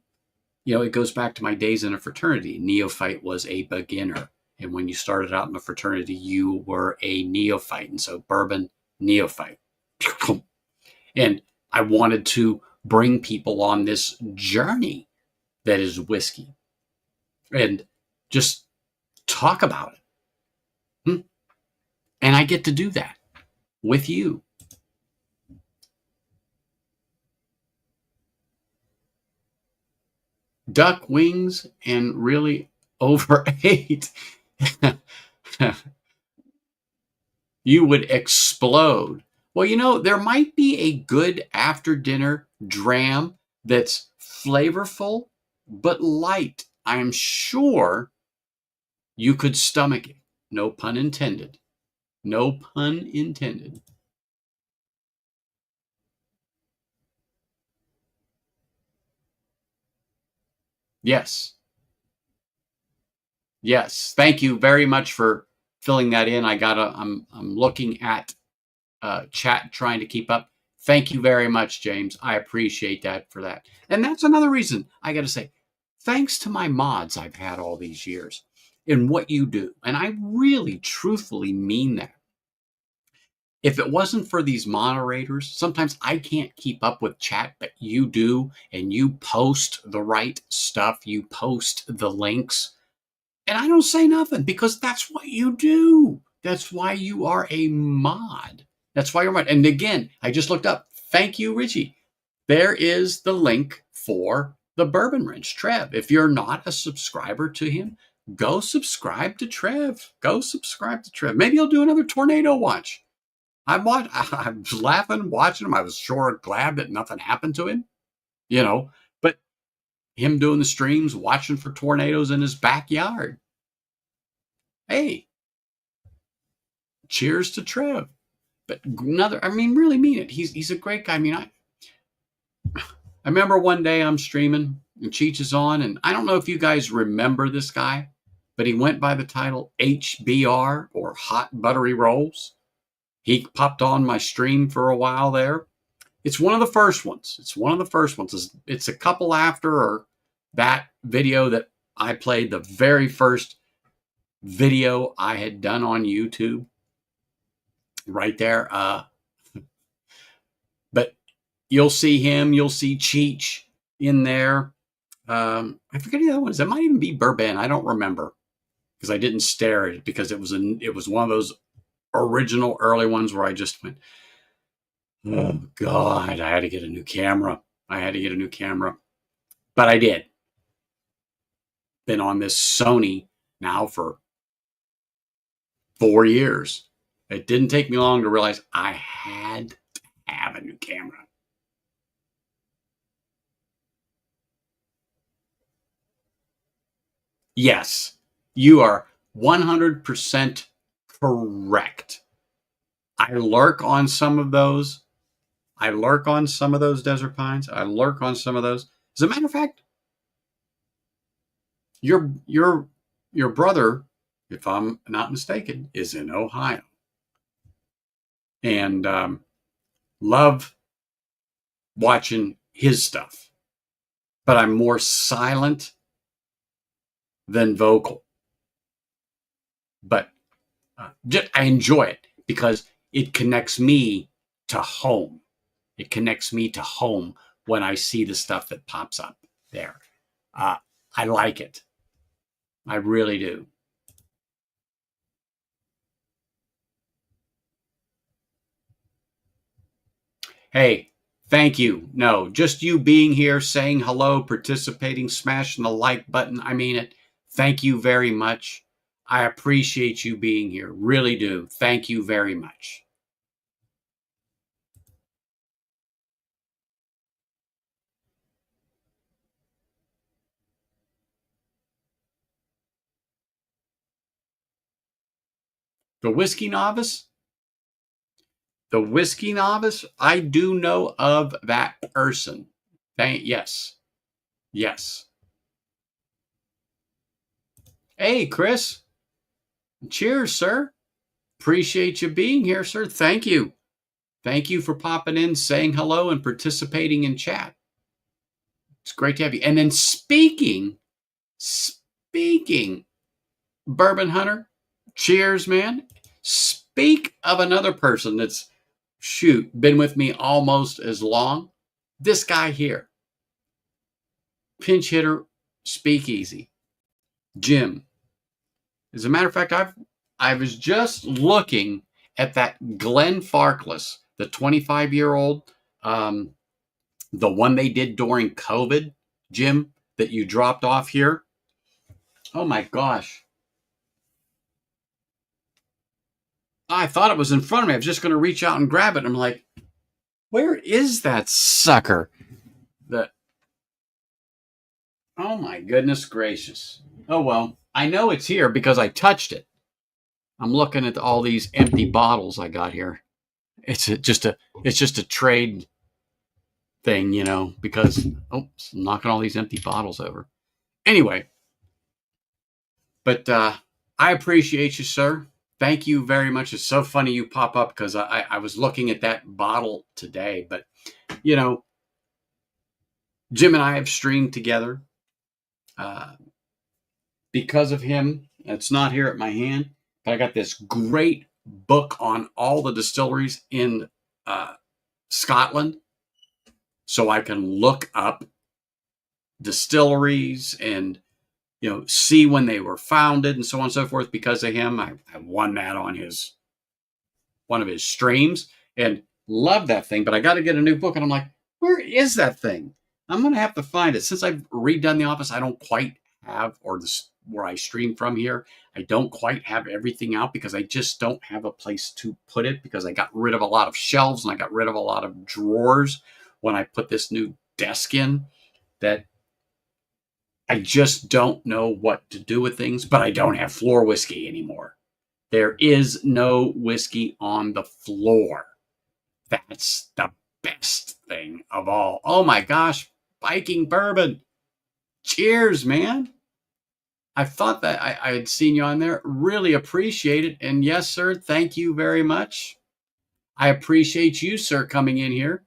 you know, it goes back to my days in a fraternity. Neophyte was a beginner. And when you started out in a fraternity, you were a neophyte. And so Bourbon Neophyte. And I wanted to bring people on this journey that is whiskey and just talk about it. And I get to do that with you. Duck wings and really overate. You would explode. Well, you know, there might be a good after dinner dram that's flavorful but light. I am sure you could stomach it. No pun intended. No pun intended. Yes. Yes. Thank you very much for filling that in. I'm looking at chat, trying to keep up. Thank you very much, James. I appreciate that for that. And that's another reason I got to say, thanks to my mods I've had all these years and what you do. And I really, truthfully mean that. If it wasn't for these moderators, sometimes I can't keep up with chat, but you do, and you post the right stuff. You post the links, and I don't say nothing because that's what you do. That's why you are a mod. That's why you're mod. And again, I just looked up. Thank you, Richie. There is the link for the Bourbon Wrench, Trev. If you're not a subscriber to him, go subscribe to Trev. Go subscribe to Trev. Maybe he'll do another tornado watch. I was laughing, watching him. I was sure glad that nothing happened to him, you know, but him doing the streams, watching for tornadoes in his backyard. Hey, cheers to Trev. But I mean, really mean it. He's a great guy. I mean, I remember one day I'm streaming and Cheech is on, and I don't know if you guys remember this guy, but he went by the title HBR, or Hot Buttery Rolls. He popped on my stream for a while there. It's one of the first ones. It's a couple after that video that I played, the very first video I had done on YouTube. Right there. But you'll see him. You'll see Cheech in there. I forget the other ones. That might even be Bourbon. I don't remember because I didn't stare at it because it was one of those original early ones where I just went, oh God, I had to get a new camera. But I did. Been on this Sony now for 4 years. It didn't take me long to realize I had to have a new camera. Yes, you are 100% correct. I lurk on some of those. Desert Pines. I lurk on some of those. As a matter of fact, your brother, if I'm not mistaken, is in Ohio. And love watching his stuff. But I'm more silent than vocal. But I enjoy it because it connects me to home. It connects me to home when I see the stuff that pops up there. I like it. I really do. Hey, thank you. No, just you being here, saying hello, participating, smashing the like button. I mean it. Thank you very much. I appreciate you being here. Really do. Thank you very much. The Whiskey Novice? The Whiskey Novice? I do know of that person. Yes. Hey, Chris. Cheers, sir. Appreciate you being here, sir. Thank you. Thank you for popping in, saying hello, and participating in chat. It's great to have you. And then speaking, Bourbon Hunter, cheers, man. Speak of another person that's, been with me almost as long. This guy here. Pinch hitter, speakeasy. Jim. As a matter of fact, I was just looking at that Glenn Farkless, the 25-year-old, the one they did during COVID, Jim, that you dropped off here. Oh my gosh. I thought it was in front of me. I was just going to reach out and grab it. I'm like, where is that sucker? Oh my goodness gracious. Oh well, I know it's here because I touched it. I'm looking at all these empty bottles I got here. It's just a trade thing, because I'm knocking all these empty bottles over. Anyway, but I appreciate you, sir. Thank you very much. It's so funny you pop up because I was looking at that bottle today. But, Jim and I have streamed together because of him. It's not here at my hand, but I got this great book on all the distilleries in Scotland. So I can look up distilleries and see when they were founded and so on and so forth. Because of him, I won that on one of his streams and love that thing. But I got to get a new book, and I'm like, where is that thing? I'm going to have to find it. Since I've redone the office, I don't quite have, where I stream from here, I don't quite have everything out because I just don't have a place to put it, because I got rid of a lot of shelves and I got rid of a lot of drawers when I put this new desk in, that I just don't know what to do with things. But I don't have floor whiskey anymore. There is no whiskey on the floor. That's the best thing of all. Oh my gosh, Viking bourbon. Cheers, man. I thought that I had seen you on there. Really appreciate it. And yes, sir, thank you very much. I appreciate you, sir, coming in here.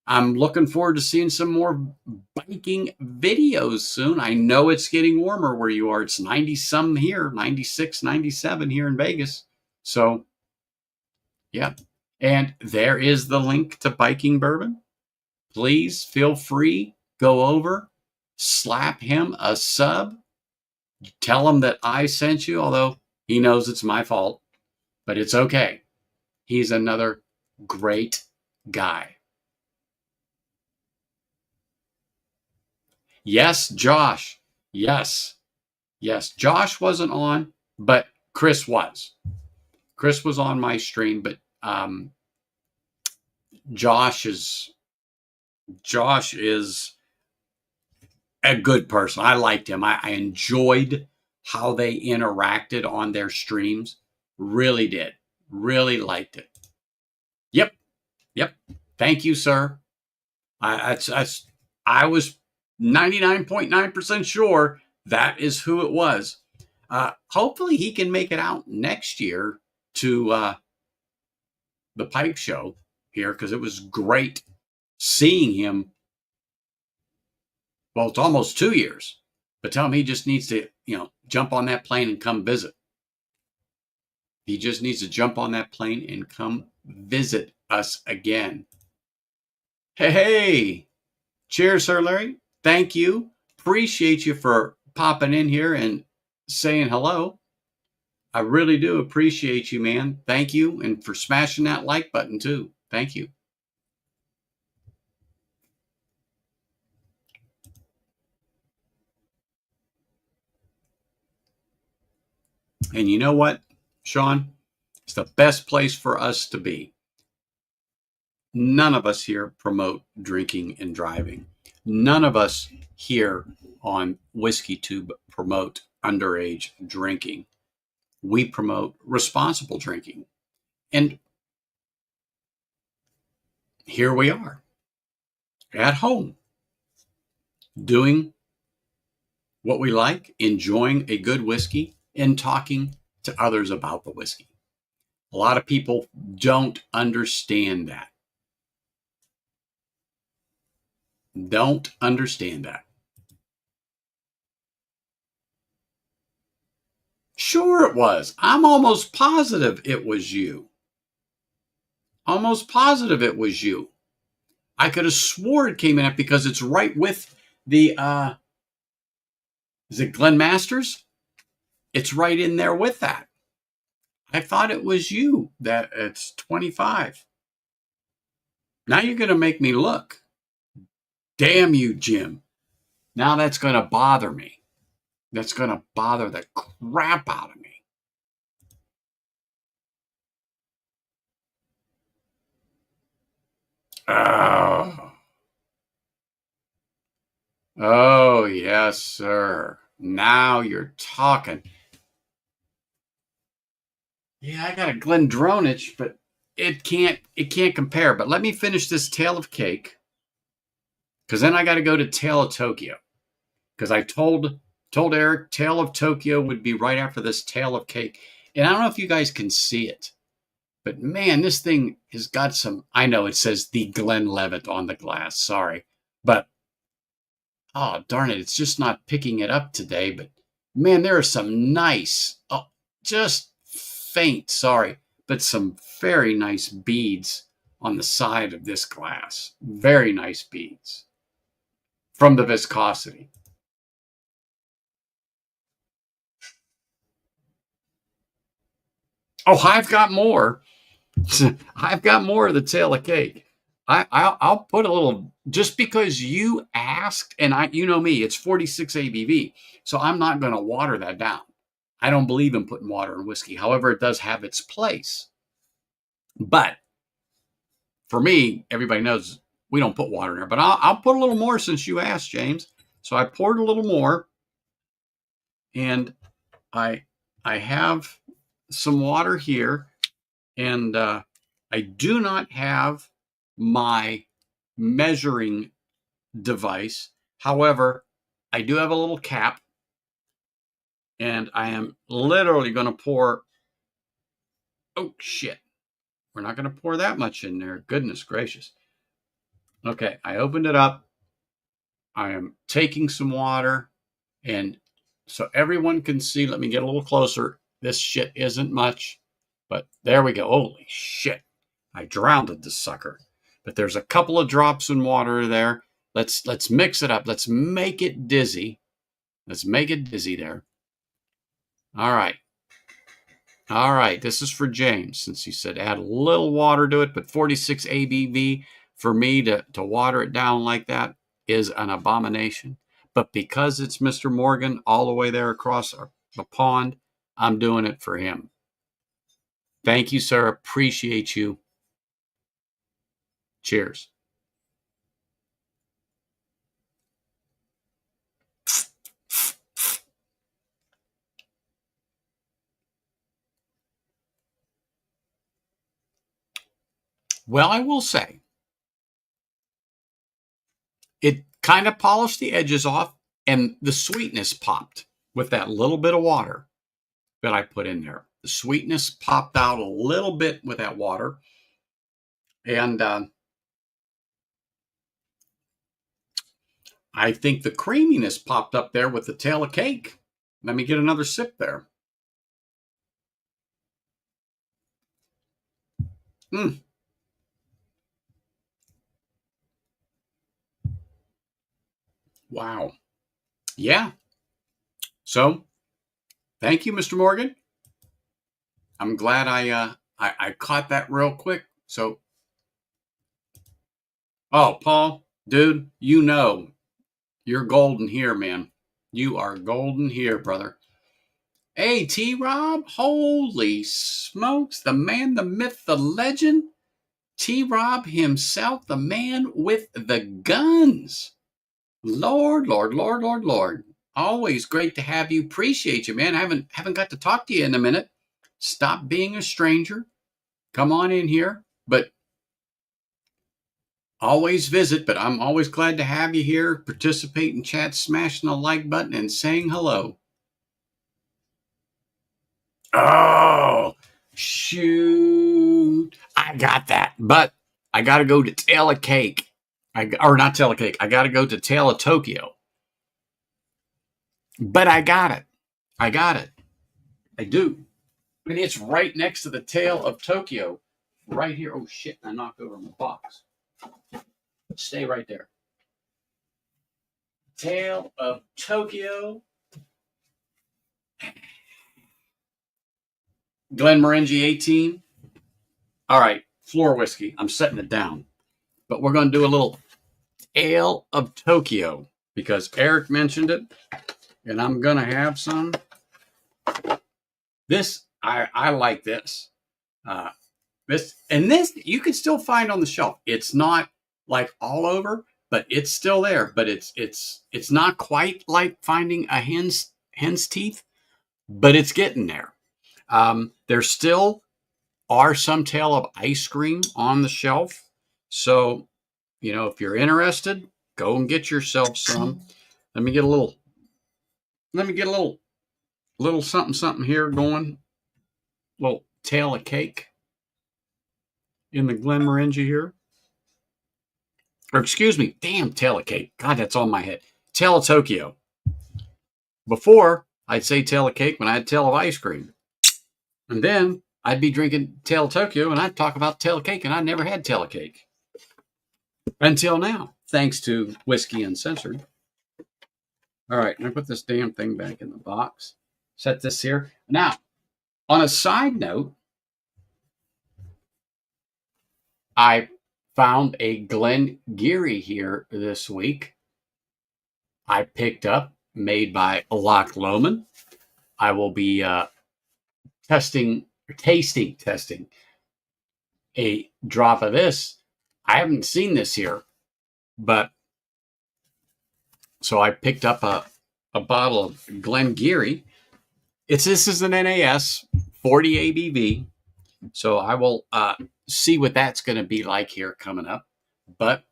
I'm looking forward to seeing some more biking videos soon. I know it's getting warmer where you are. It's 90 some here, 96, 97 here in Vegas. So, yeah. And there is the link to Biking Bourbon. Please feel free, go over, slap him a sub, tell him that I sent you, although he knows it's my fault, but it's okay. He's another great guy. Yes, Josh. Yes. Yes. Josh wasn't on, but Chris was. Chris was on my stream, but Josh is a good person. I liked him. I enjoyed how they interacted on their streams. Really did. Really liked it. Yep. Thank you, sir. I was 99.9% sure that is who it was. Hopefully he can make it out next year to the Pike Show here, because it was great seeing him. Well, it's almost 2 years, but tell him he just needs to, jump on that plane and come visit. He just needs to jump on that plane and come visit us again. Hey, cheers, Sir Larry. Thank you. Appreciate you for popping in here and saying hello. I really do appreciate you, man. Thank you. And for smashing that like button too. Thank you. And you know what, Sean? It's the best place for us to be. None of us here promote drinking and driving. None of us here on Whiskey Tube promote underage drinking. We promote responsible drinking. And here we are at home doing what we like, enjoying a good whiskey and talking to others about the whiskey. A lot of people don't understand that. Don't understand that. Sure it was. I'm almost positive it was you. Almost positive it was you. I could have swore it came in it because it's right with the, is it Glen Masters? It's right in there with that. I thought it was you. That it's 25. Now you're going to make me look. Damn you, Jim. Now that's going to bother me. That's going to bother the crap out of me. Oh, yes, sir. Now you're talking. Yeah, I got a Glendronach, but it can't compare. But let me finish this Tale of Cake, because then I got to go to Tale of Tokyo. Because I told Eric Tale of Tokyo would be right after this Tale of Cake. And I don't know if you guys can see it, but man, this thing has got some, I know it says the Glenlivet on the glass, sorry. But, oh, darn it, it's just not picking it up today. But man, there are some nice, just faint, sorry, but some very nice beads on the side of this glass. Very nice beads from the viscosity. Oh, I've got more. I've got more of the Tale of Cake. I'll put a little, just because you asked, and you know me, it's 46 ABV, so I'm not going to water that down. I don't believe in putting water in whiskey. However, it does have its place. But for me, everybody knows we don't put water in there. But I'll put a little more since you asked, James. So I poured a little more, and I have some water here, and I do not have my measuring device. However, I do have a little cap, and I am literally going to pour. Oh, shit. We're not going to pour that much in there. Goodness gracious. Okay, I opened it up. I am taking some water, and so everyone can see. Let me get a little closer. This shit isn't much, but there we go. Holy shit. I drowned this sucker. But there's a couple of drops in water there. Let's mix it up. Let's make it dizzy. Let's make it dizzy there. All right. All right. This is for James, since he said add a little water to it, but 46 ABV for me to water it down like that is an abomination. But because it's Mr. Morgan all the way there across the pond, I'm doing it for him. Thank you, sir. Appreciate you. Cheers. Well, I will say, it kind of polished the edges off, and the sweetness popped with that little bit of water that I put in there. The sweetness popped out a little bit with that water. And I think the creaminess popped up there with the tail of cake. Let me get another sip there. Wow. Yeah. So, thank you, Mr. Morgan. I'm glad I caught that real quick. So, oh, Paul, dude, you know, you're golden here, man. You are golden here, brother. Hey, T-Rob, holy smokes, the man, the myth, the legend, T-Rob himself, the man with the guns. Lord, Lord, Lord, Lord, Lord. Always great to have you. Appreciate you, man. I haven't got to talk to you in a minute. Stop being a stranger. Come on in here. But always visit, but I'm always glad to have you here. Participate in chat, smashing the like button and saying hello. Oh, shoot. I got that. But I got to go to Tail of Cake. Or not Tail of Cake. I got to go to Tail of Tokyo. But I got it. I got it. I do. And it's right next to the Tail of Tokyo. Right here. Oh, shit. I knocked over my box. Stay right there. Tail of Tokyo. Glenmorangie 18. All right. Floor whiskey. I'm setting it down. But we're going to do a little Ale of Tokyo because Eric mentioned it. And I'm going to have some. This, I like this. This you can still find on the shelf. It's not like all over, but it's still there. But it's not quite like finding a hen's teeth, but it's getting there. There still are some Tail of Ice Cream on the shelf. So, if you're interested, go and get yourself some. Let me get a little something here going. Little Tail of Cake in the Glenmorangie here. Or excuse me, damn Tail of Cake. God, that's on my head. Tail of Tokyo. Before, I'd say Tail of Cake when I had Tail of Ice Cream. And then I'd be drinking Tail of Tokyo and I'd talk about Tail of Cake, and I never had Tail of Cake. Until now, thanks to Whiskey Uncensored. All right, I'm going to put this damn thing back in the box. Set this here. Now, on a side note, I found a Glen Geary here this week. I picked up, made by Loch Lomond. I will be tasting a drop of this. I haven't seen this here, but so I picked up a bottle of Glen Geary. This is an NAS 40 ABV. So I will see what that's going to be like here coming up. But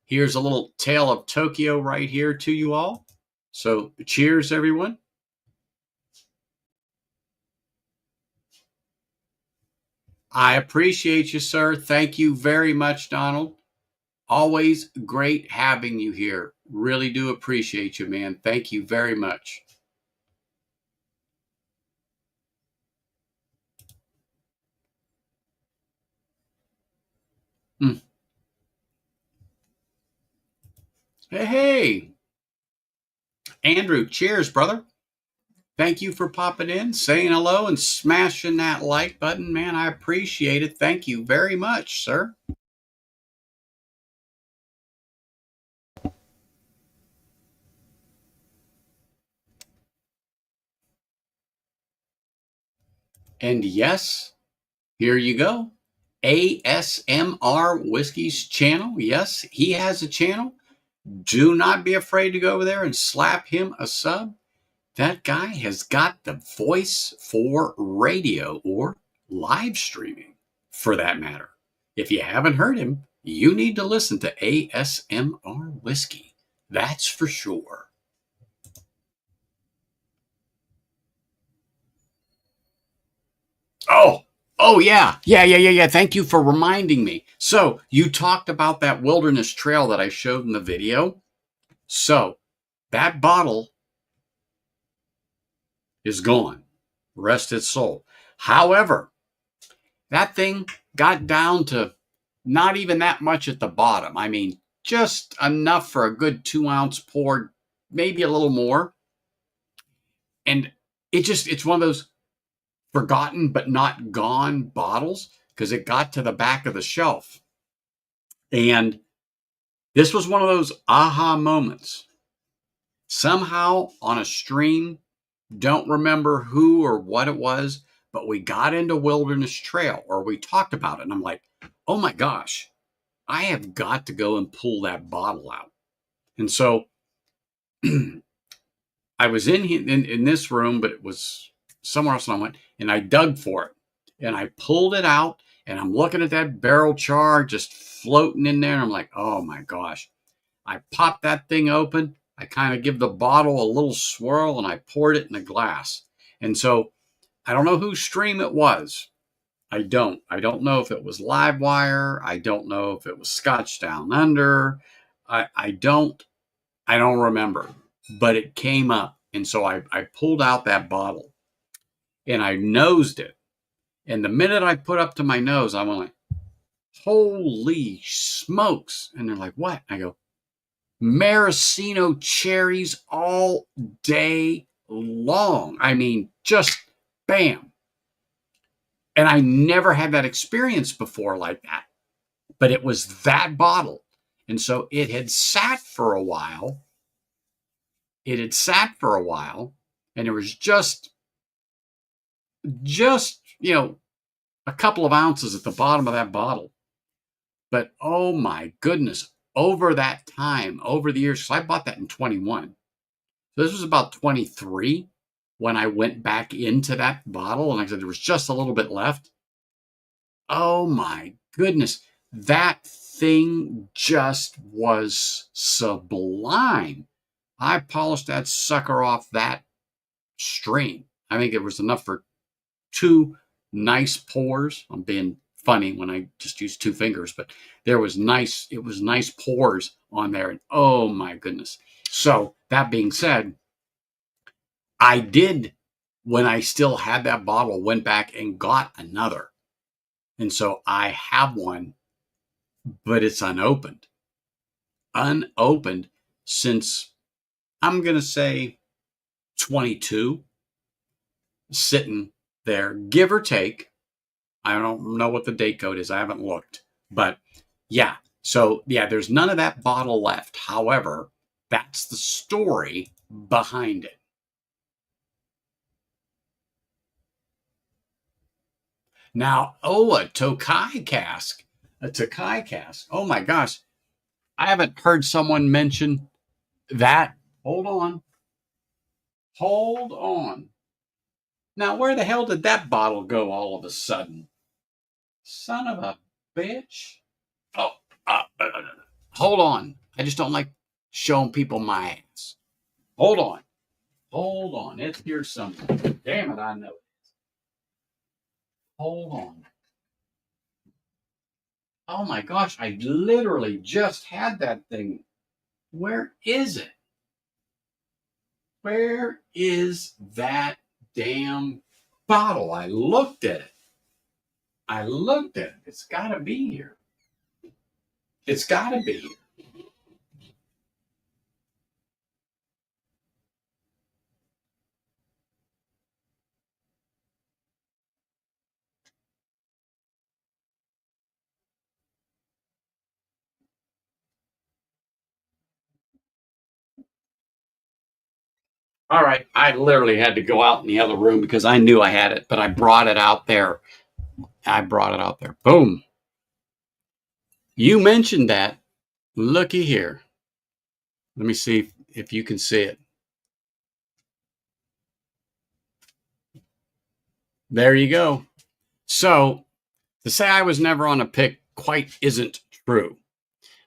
here's a little tale of Tokyo right here to you all. So cheers, everyone. I appreciate you, sir. Thank you very much, Donald. Always great having you here. Really do appreciate you, man. Thank you very much. Hey, Andrew, cheers, brother. Thank you for popping in, saying hello, and smashing that like button, man. I appreciate it. Thank you very much, sir. And yes, here you go. ASMR Whiskey's channel. Yes, he has a channel. Do not be afraid to go over there and slap him a sub. That guy has got the voice for radio or live streaming, for that matter. If you haven't heard him, you need to listen to ASMR Whiskey. That's for sure. Oh, yeah. Thank you for reminding me. So you talked about that wilderness trail that I showed in the video. So that bottle is gone. Rest its soul. However, that thing got down to not even that much at the bottom. I mean, just enough for a good 2-ounce pour, maybe a little more. And it's one of those forgotten but not gone bottles, because it got to the back of the shelf. And this was one of those aha moments. Somehow on a stream, don't remember who or what it was, but we got into Wilderness Trail, or we talked about it. And I'm like, oh my gosh, I have got to go and pull that bottle out. And so I was in this room, but it was somewhere else, and I went and I dug for it, and I pulled it out, and I'm looking at that barrel char just floating in there, and I'm like, oh my gosh. I popped that thing open. I kind of give the bottle a little swirl, and I poured it in a glass. And so I don't know whose stream it was. I don't know if it was Livewire. I don't know if it was Scotch Down Under. I don't remember, but it came up. And so I pulled out that bottle and I nosed it. And the minute I put up to my nose, I went like, holy smokes. And they're like, what? I go, maraschino cherries all day long. I mean, just bam. And I never had that experience before like that. But it was that bottle. And so it had sat for a while. And there was just, a couple of ounces at the bottom of that bottle. But oh my goodness, over that time, over the years, because I bought that in 21. So this was about 23 when I went back into that bottle, and like I said, there was just a little bit left. Oh my goodness, that thing just was sublime. I polished that sucker off that stream. I think it was enough for 2 nice pours. I'm being funny when I just use 2 fingers, but it was nice pours on there. And oh my goodness. So that being said, I did, when I still had that bottle, went back and got another. And so I have one, but it's unopened. Unopened since, I'm going to say 22, sitting there, give or take. I don't know what the date code is. I haven't looked. But yeah, so yeah, there's none of that bottle left. However, that's the story behind it. Now, a Tokai cask. A Tokai cask. Oh my gosh. I haven't heard someone mention that. Hold on. Now, where the hell did that bottle go all of a sudden? Son of a bitch. Oh, hold on. I just don't like showing people my ass. Hold on. Hold on. It's here somewhere. Damn it, I know it. Hold on. Oh my gosh, I literally just had that thing. Where is it? Where is that damn bottle? I looked at it. I looked at it. It's got to be here. It's got to be here. All right. I literally had to go out in the other room because I knew I had it, but I brought it out there. Boom. You mentioned that. Looky here. Let me see if you can see it. There you go. So to say I was never on a pick quite isn't true.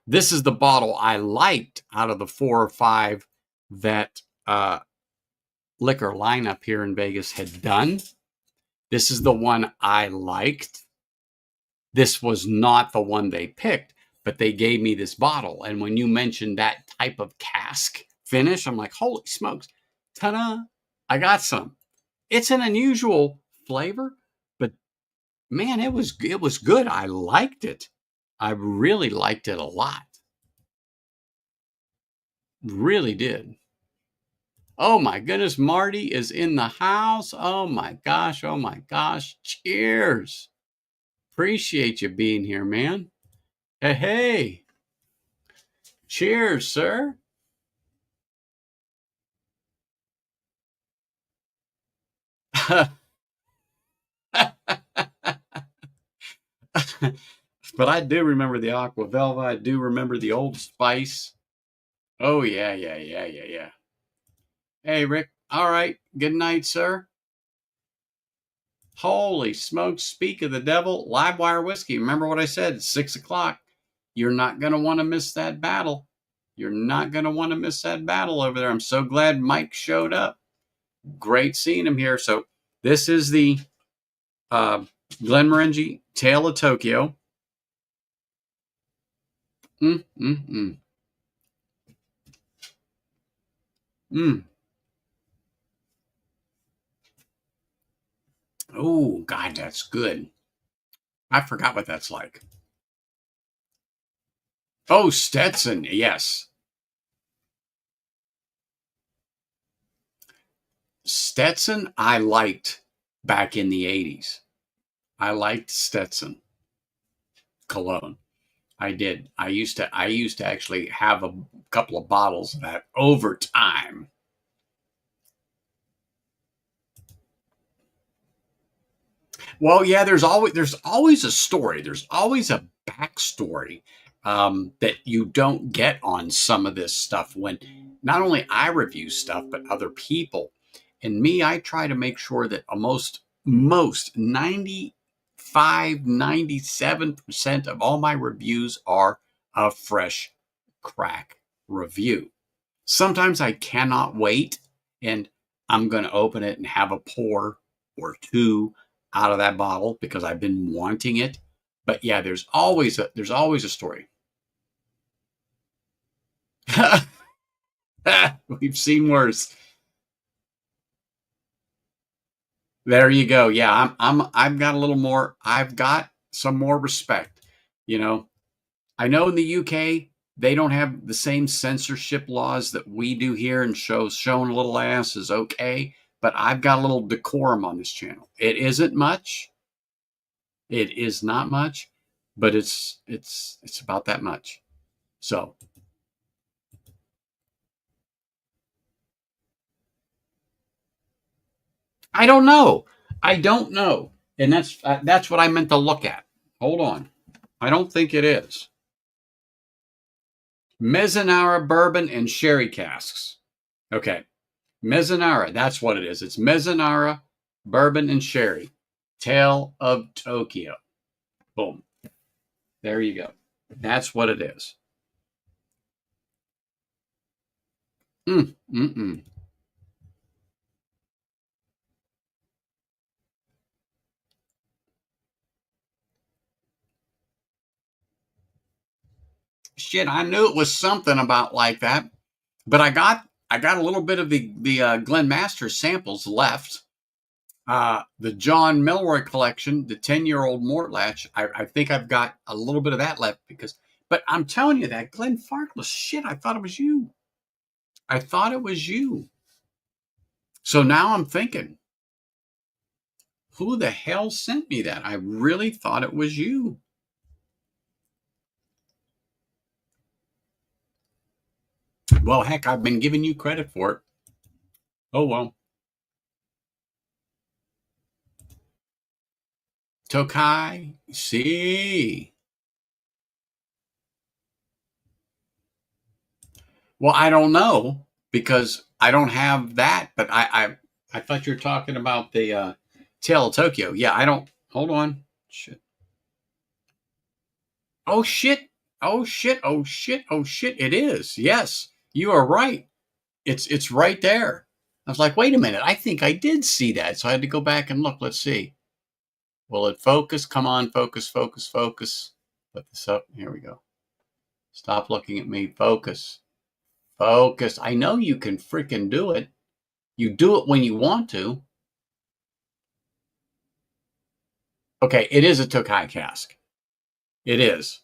This is the bottle I liked out of the 4 or 5 that liquor lineup here in Vegas had done. This is the one I liked. This was not the one they picked, but they gave me this bottle. And when you mentioned that type of cask finish, I'm like, holy smokes, ta-da, I got some. It's an unusual flavor, but man, it was good. I liked it. I really liked it a lot. Really did. Oh my goodness, Marty is in the house. Oh my gosh. Oh my gosh. Cheers. Appreciate you being here, man. Hey, hey. Cheers, sir. But I do remember the Aqua Velva. I do remember the Old Spice. Oh, yeah. Hey, Rick. All right. Good night, sir. Holy smokes. Speak of the devil. Live wire whiskey. Remember what I said? It's 6 o'clock. You're not going to want to miss that battle. You're not going to want to miss that battle over there. I'm so glad Mike showed up. Great seeing him here. So this is the Glenmorangie Tale of Tokyo. Mm. Oh, God, that's good. I forgot what that's like. Oh, Stetson, yes. Stetson, I liked back in the 80s. I liked Stetson cologne. I did. I used to actually have a couple of bottles of that over time. Well, yeah, there's always a story. There's always a backstory that you don't get on some of this stuff when not only I review stuff, but other people. And me, I try to make sure that most 95, 97% of all my reviews are a fresh crack review. Sometimes I cannot wait and I'm going to open it and have a pour or two out of that bottle because I've been wanting it. But yeah, there's always a story. We've seen worse. There you go. Yeah, I've got a little more. I've got some more respect. You know, I know in the UK they don't have the same censorship laws that we do here, and showing a little ass is okay. But I've got a little decorum on this channel. It isn't much. It is not much, but it's about that much. So I don't know. And that's what I meant to look at. Hold on. I don't think it is. Mezzanara bourbon and sherry casks. Okay. Mezzanara, that's what it is. It's Mezzanara bourbon and sherry. Tale of Tokyo. Boom. There you go. That's what it is. Shit, I knew it was something about like that, but I got a little bit of the Glen Masters samples left. The John Milroy collection, the 10-year-old Mortlatch. I think I've got a little bit of that left but I'm telling you that Glen Farkless shit. I thought it was you. So now I'm thinking, who the hell sent me that? I really thought it was you. Well, heck, I've been giving you credit for it. Oh, well. Tokai, see. Well, I don't know because I don't have that, but I thought you were talking about the Tale of Tokyo. Yeah, I don't. Hold on. Shit. Oh, shit. Oh, shit. Oh, shit. Oh, shit. It is. Yes, you are right. It's right there. I was like, wait a minute. I think I did see that. So I had to go back and look. Let's see. Will it focus? Come on, focus, focus, focus. Put this up. Here we go. Stop looking at me. Focus. Focus. I know you can freaking do it. You do it when you want to. Okay, it is a Tokai cask. It is.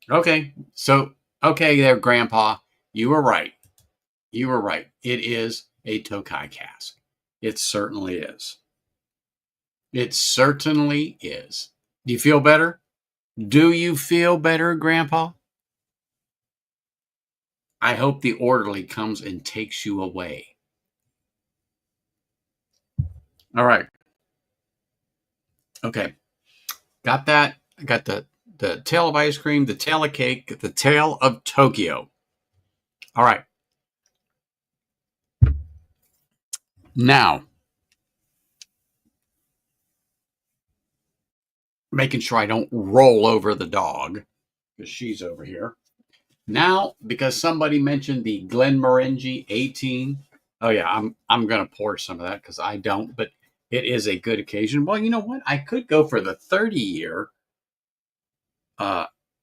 Okay, so, okay there, Grandpa. You were right. You were right. It is a Tokai cask. It certainly is. It certainly is. Do you feel better? Do you feel better, Grandpa? I hope the orderly comes and takes you away. All right. Okay. Got that. I got the tail of ice cream, the tail of cake, the Tale of Tokyo. All right. Now, making sure I don't roll over the dog because she's over here. Now, because somebody mentioned the Glenmorangie 18. Oh yeah, I'm gonna pour some of that because I don't, but it is a good occasion. Well, you know what? I could go for the 30-year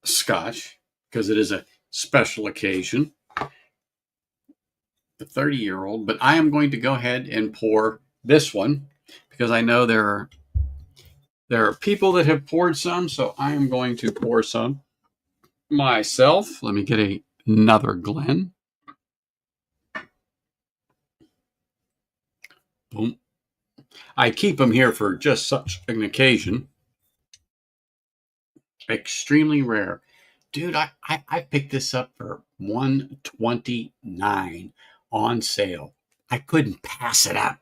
Scotch because it is a special occasion. The 30-year-old, but I am going to go ahead and pour this one because I know there are people that have poured some, so I am going to pour some myself. Let me get another Glen. Boom. I keep them here for just such an occasion. Extremely rare. Dude, I picked this up for $129 on sale. I couldn't pass it up.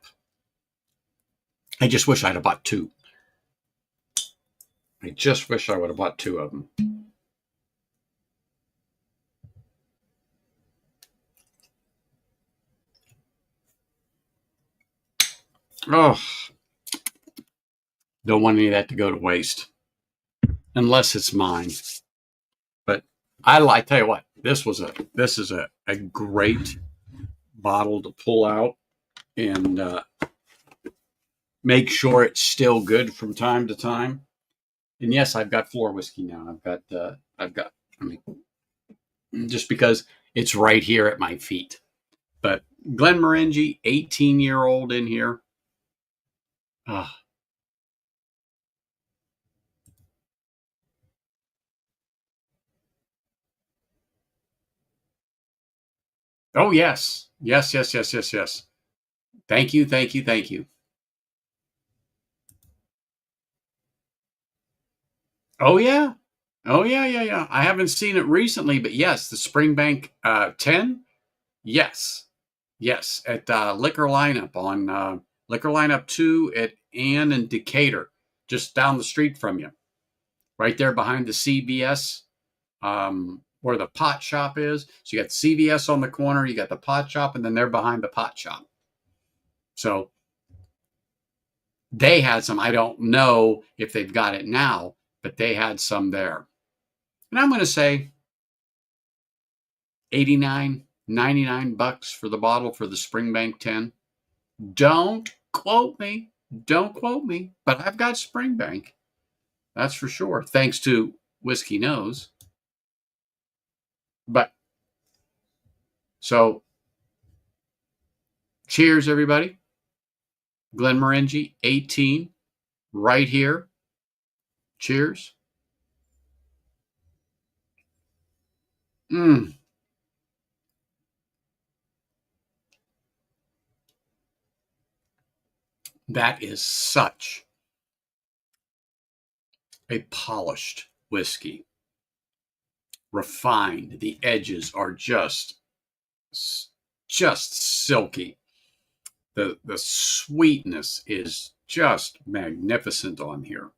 I just wish I'd have bought two. I just wish I would have bought two of them. Oh, don't want any of that to go to waste. Unless it's mine. But I tell you what, this is a great bottle to pull out and make sure it's still good from time to time. And yes, I've got floor whiskey now. Just because it's right here at my feet. But Glenmorangie, 18-year-old in here. Oh, yes. Yes. Thank you. Oh, yeah. Yeah. I haven't seen it recently, but yes, the Springbank 10. Yes. At Liquor Lineup on Liquor Lineup 2 at Ann and Decatur, just down the street from you. Right there behind the CVS, where the pot shop is. So you got CVS on the corner, you got the pot shop, and then they're behind the pot shop. So They had some. I don't know if they've got it now, but they had some there. And I'm going to say 89, 99 bucks for the bottle for the Springbank 10. Don't quote me. Don't quote me. But I've got Springbank. That's for sure. Thanks to Whiskey Nose. But so cheers, everybody. Glenmorangie 18 right here. Cheers. That is such a polished whiskey. Refined. The edges are just silky. The sweetness is just magnificent on here.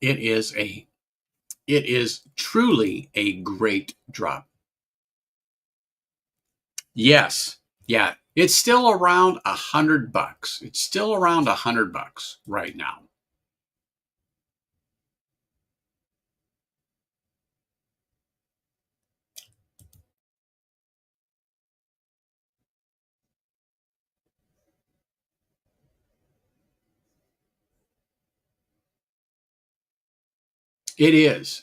It is truly a great drop. Yes. Yeah. It's still around $100. It's still around $100 right now. It is.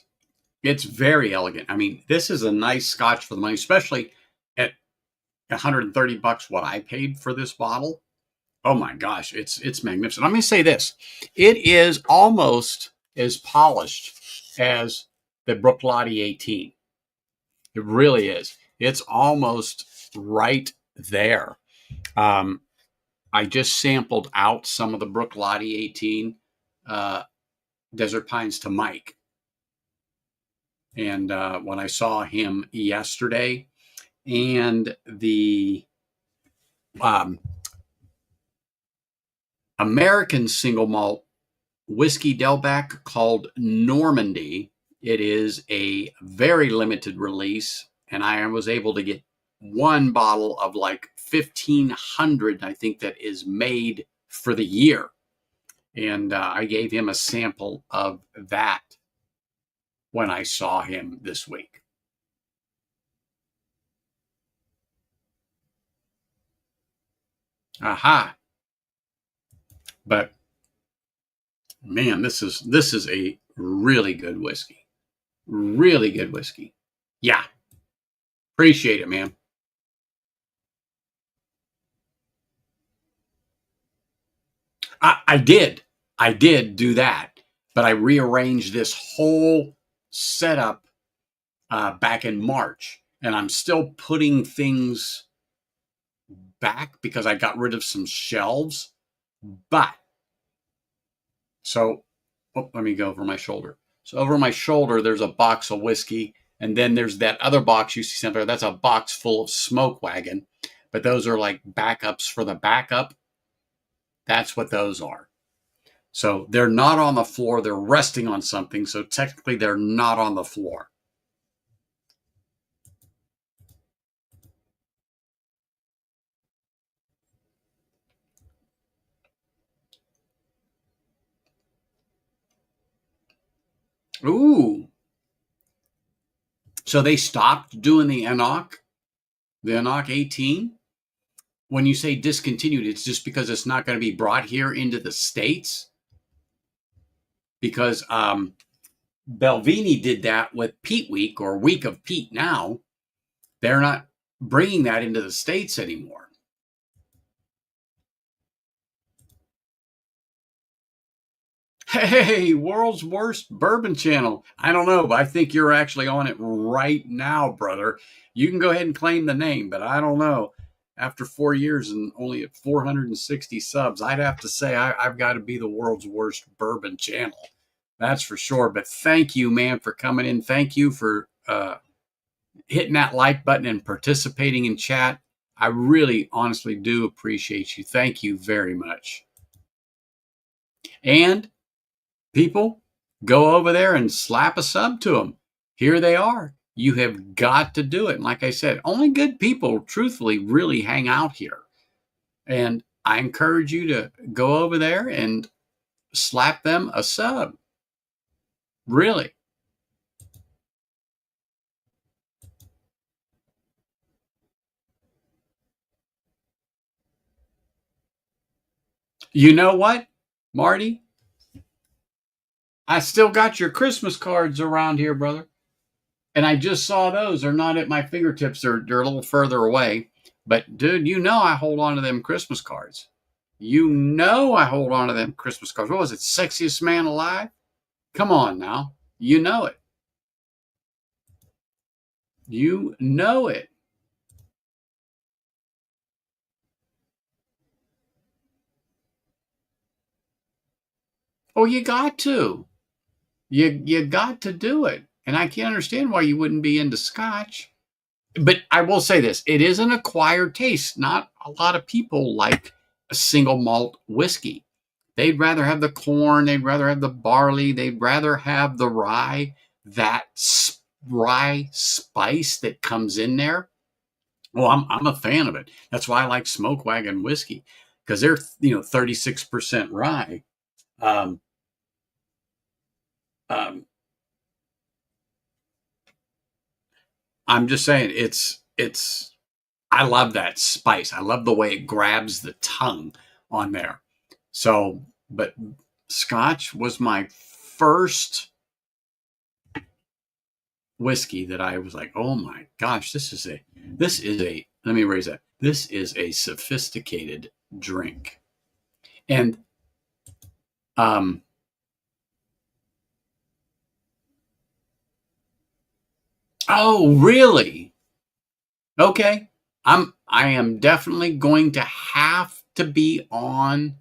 It's very elegant. I mean, this is a nice scotch for the money, especially at $130 what I paid for this bottle. Oh my gosh, it's magnificent. Let me say this. It is almost as polished as the Bruichladdich 18. It really is. It's almost right there. I just sampled out some of the Bruichladdich 18 Desert Pines to Mike. And when I saw him yesterday, and the American single malt whiskey Delback called Normandy, it is a very limited release, and I was able to get one bottle of like 1,500, I think, that is made for the year. And I gave him a sample of that when I saw him this week. Aha. But man, this is a really good whiskey. Really good whiskey. Yeah. Appreciate it, man. I did do that, but I rearranged this whole setup back in March, and I'm still putting things back because I got rid of some shelves. But so let me go over my shoulder. So over my shoulder, there's a box of whiskey, and then there's that other box you see somewhere. That's a box full of Smoke Wagon, but those are like backups for the backup. That's what those are. So they're not on the floor. They're resting on something. So technically, they're not on the floor. Ooh. So they stopped doing the Enoch 18. When you say discontinued, it's just because it's not going to be brought here into the States. Because Belvini did that with Pete Week or Week of Pete now. They're not bringing that into the States anymore. Hey, world's worst bourbon channel. I don't know, but I think you're actually on it right now, brother. You can go ahead and claim the name, but I don't know. After 4 years and only at 460 subs, I'd have to say I've got to be the world's worst bourbon channel. That's for sure. But thank you, man, for coming in. Thank you for hitting that like button and participating in chat. I really, honestly do appreciate you. Thank you very much. And people, Go over there and slap a sub to them. Here they are. You have got to do it. And like I said, only good people, truthfully, really hang out here. And I encourage you to go over there and slap them a sub. Really. You know what, Marty? I still got your Christmas cards around here, brother. And I just saw those. They're not at my fingertips. They're a little further away. But, dude, you know I hold on to them Christmas cards. You know I hold on to them Christmas cards. What was it? Sexiest Man Alive? Come on now. You know it. You know it. Oh, you got to. You got to do it. And I can't understand why you wouldn't be into scotch. But I will say this. It is an acquired taste. Not a lot of people like a single malt whiskey. They'd rather have the corn. They'd rather have the barley. They'd rather have the rye, that rye spice that comes in there. Well, I'm a fan of it. That's why I like Smoke Wagon whiskey, because they're 36% rye. Um, um, I'm just saying it's. I love that spice. I love the way it grabs the tongue on there. So, but Scotch was my first whiskey that I was like, oh my gosh, this is a, let me raise that. This is a sophisticated drink. And, oh, really? Okay. I am definitely going to have to be on,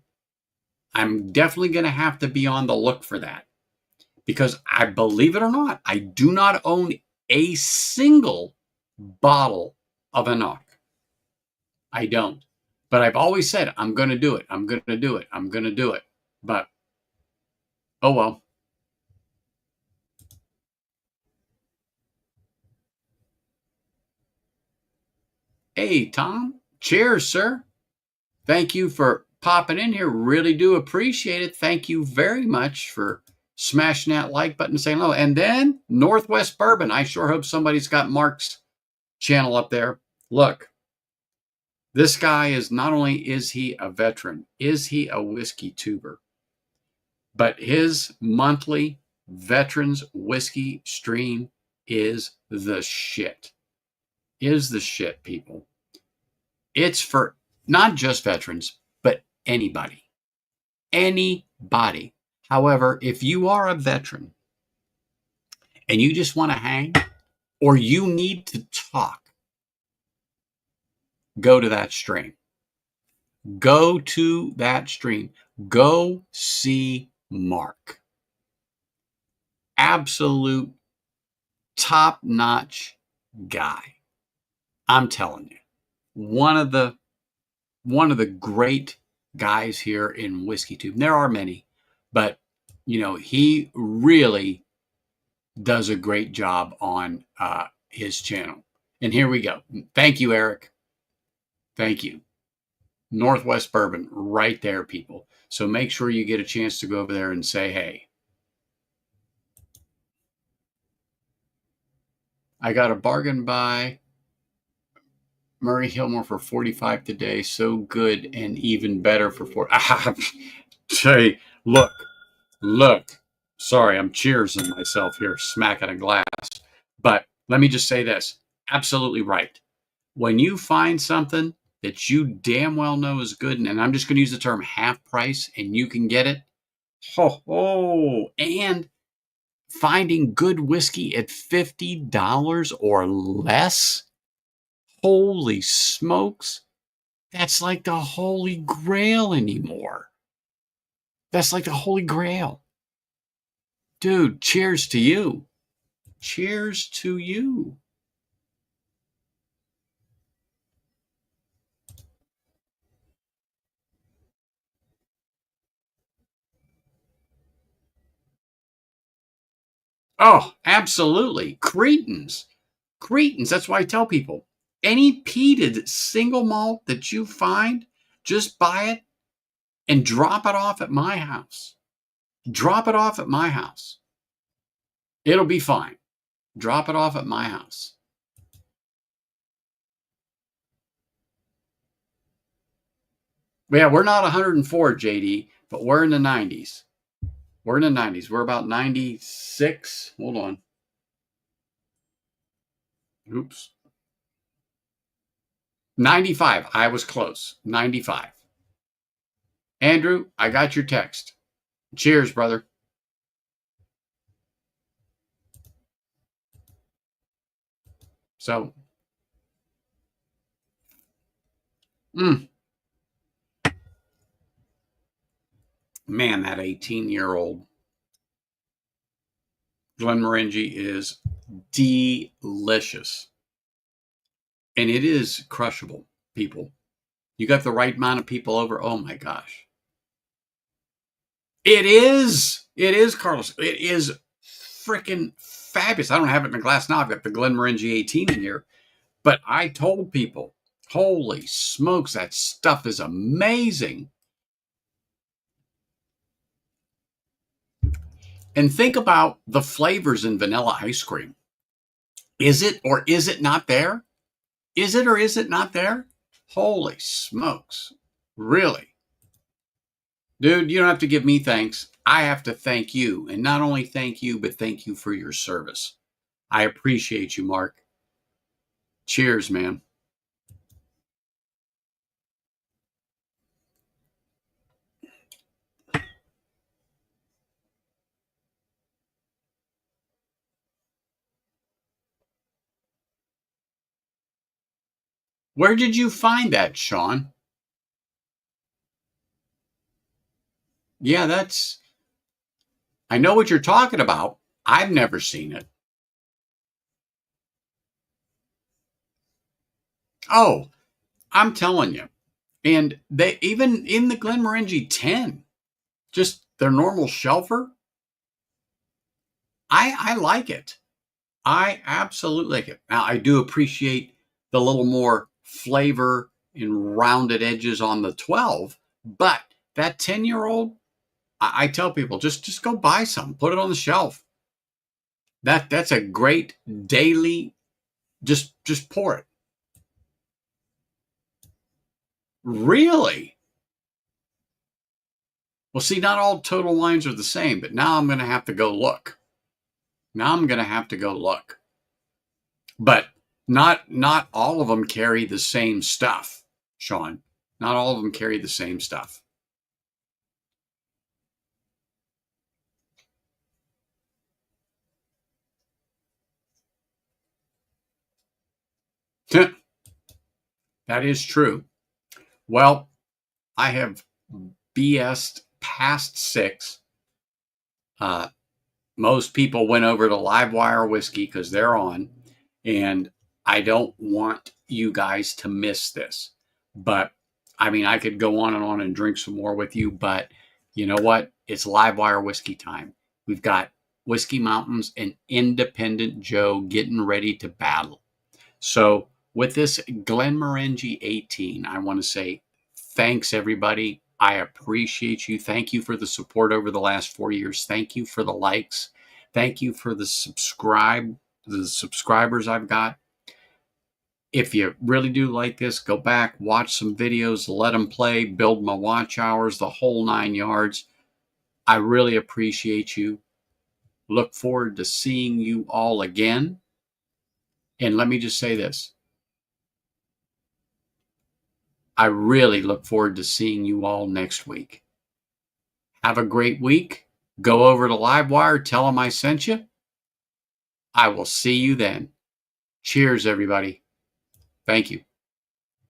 I'm definitely going to have to be on the look for that. Because I believe it or not, I do not own a single bottle of Enoch. I don't. But I've always said, I'm going to do it. I'm going to do it. I'm going to do it. But, oh well. Hey, Tom. Cheers, sir. Thank you for popping in here. Really do appreciate it. Thank you very much for smashing that like button and saying hello. And then Northwest Bourbon. I sure hope somebody's got Mark's channel up there. Look. This guy is not only is he a veteran, is he a whiskey tuber, but his monthly veterans whiskey stream is the shit. Is the shit, people. It's for not just veterans, but anybody. Anybody. However, if you are a veteran and you just want to hang or you need to talk, go to that stream. Go to that stream. Go see Mark. Absolute top-notch guy. I'm telling you. One of the great guys here in WhiskeyTube. There are many, but he really does a great job on his channel. And here we go. Thank you, Eric. Thank you. Northwest Bourbon right there, people. So make sure you get a chance to go over there and say, hey. I got a bargain buy Murray Hillmore for 45 today. So good and even better for 40. Say, look. Sorry, I'm cheersing myself here, smacking a glass. But let me just say this. Absolutely right. When you find something that you damn well know is good, and I'm just going to use the term half price, and you can get it. And finding good whiskey at $50 or less. Holy smokes. That's like the holy grail anymore. That's like the holy grail. Dude, cheers to you. Cheers to you. Oh, absolutely. Cretans. That's why I tell people, any peated single malt that you find, just buy it and drop it off at my house. Drop it off at my house. It'll be fine. Drop it off at my house. Yeah, we're not 104, JD, but we're in the 90s. We're in the 90s. We're about 96. Hold on. Oops. 95. I was close. 95. Andrew, I got your text. Cheers, brother. So, man, that 18-year-old Glenmorangie is delicious. And it is crushable, people. You got the right amount of people over. Oh, my gosh. It is, Carlos. It is freaking fabulous. I don't have it in a glass now. I've got the Glenmorangie 18 in here. But I told people, holy smokes, that stuff is amazing. And think about the flavors in vanilla ice cream. Is it or is it not there? Is it or is it not there? Holy smokes. Really? Dude, you don't have to give me thanks. I have to thank you. And not only thank you, but thank you for your service. I appreciate you, Mark. Cheers, man. Where did you find that, Sean? Yeah, I know what you're talking about. I've never seen it. Oh, I'm telling you. And they even in the Glenmorangie 10, just their normal shelfer, I like it. I absolutely like it. Now, I do appreciate the little more flavor and rounded edges on the 12, but that 10-year-old, I tell people, just go buy some, put it on the shelf. That's a great daily, just pour it. Really? Well, see, not all Total Wines are the same, but now I'm going to have to go look. But not all of them carry the same stuff, Sean. Not all of them carry the same stuff. That is true. Well, I have BS'd past 6. Most people went over to Livewire Whiskey because they're on, and I don't want you guys to miss this. But I mean, I could go on and drink some more with you, but you know what? It's Livewire Whiskey time. We've got Whiskey Mountains and Independent Joe getting ready to battle. So with this Glenmorangie 18, I want to say thanks, everybody. I appreciate you. Thank you for the support over the last 4 years. Thank you for the likes. Thank you for the subscribers I've got. If you really do like this, go back, watch some videos, let them play, build my watch hours, the whole 9 yards. I really appreciate you. Look forward to seeing you all again. And let me just say this. I really look forward to seeing you all next week. Have a great week. Go over to Livewire. Tell them I sent you. I will see you then. Cheers, everybody. Thank you.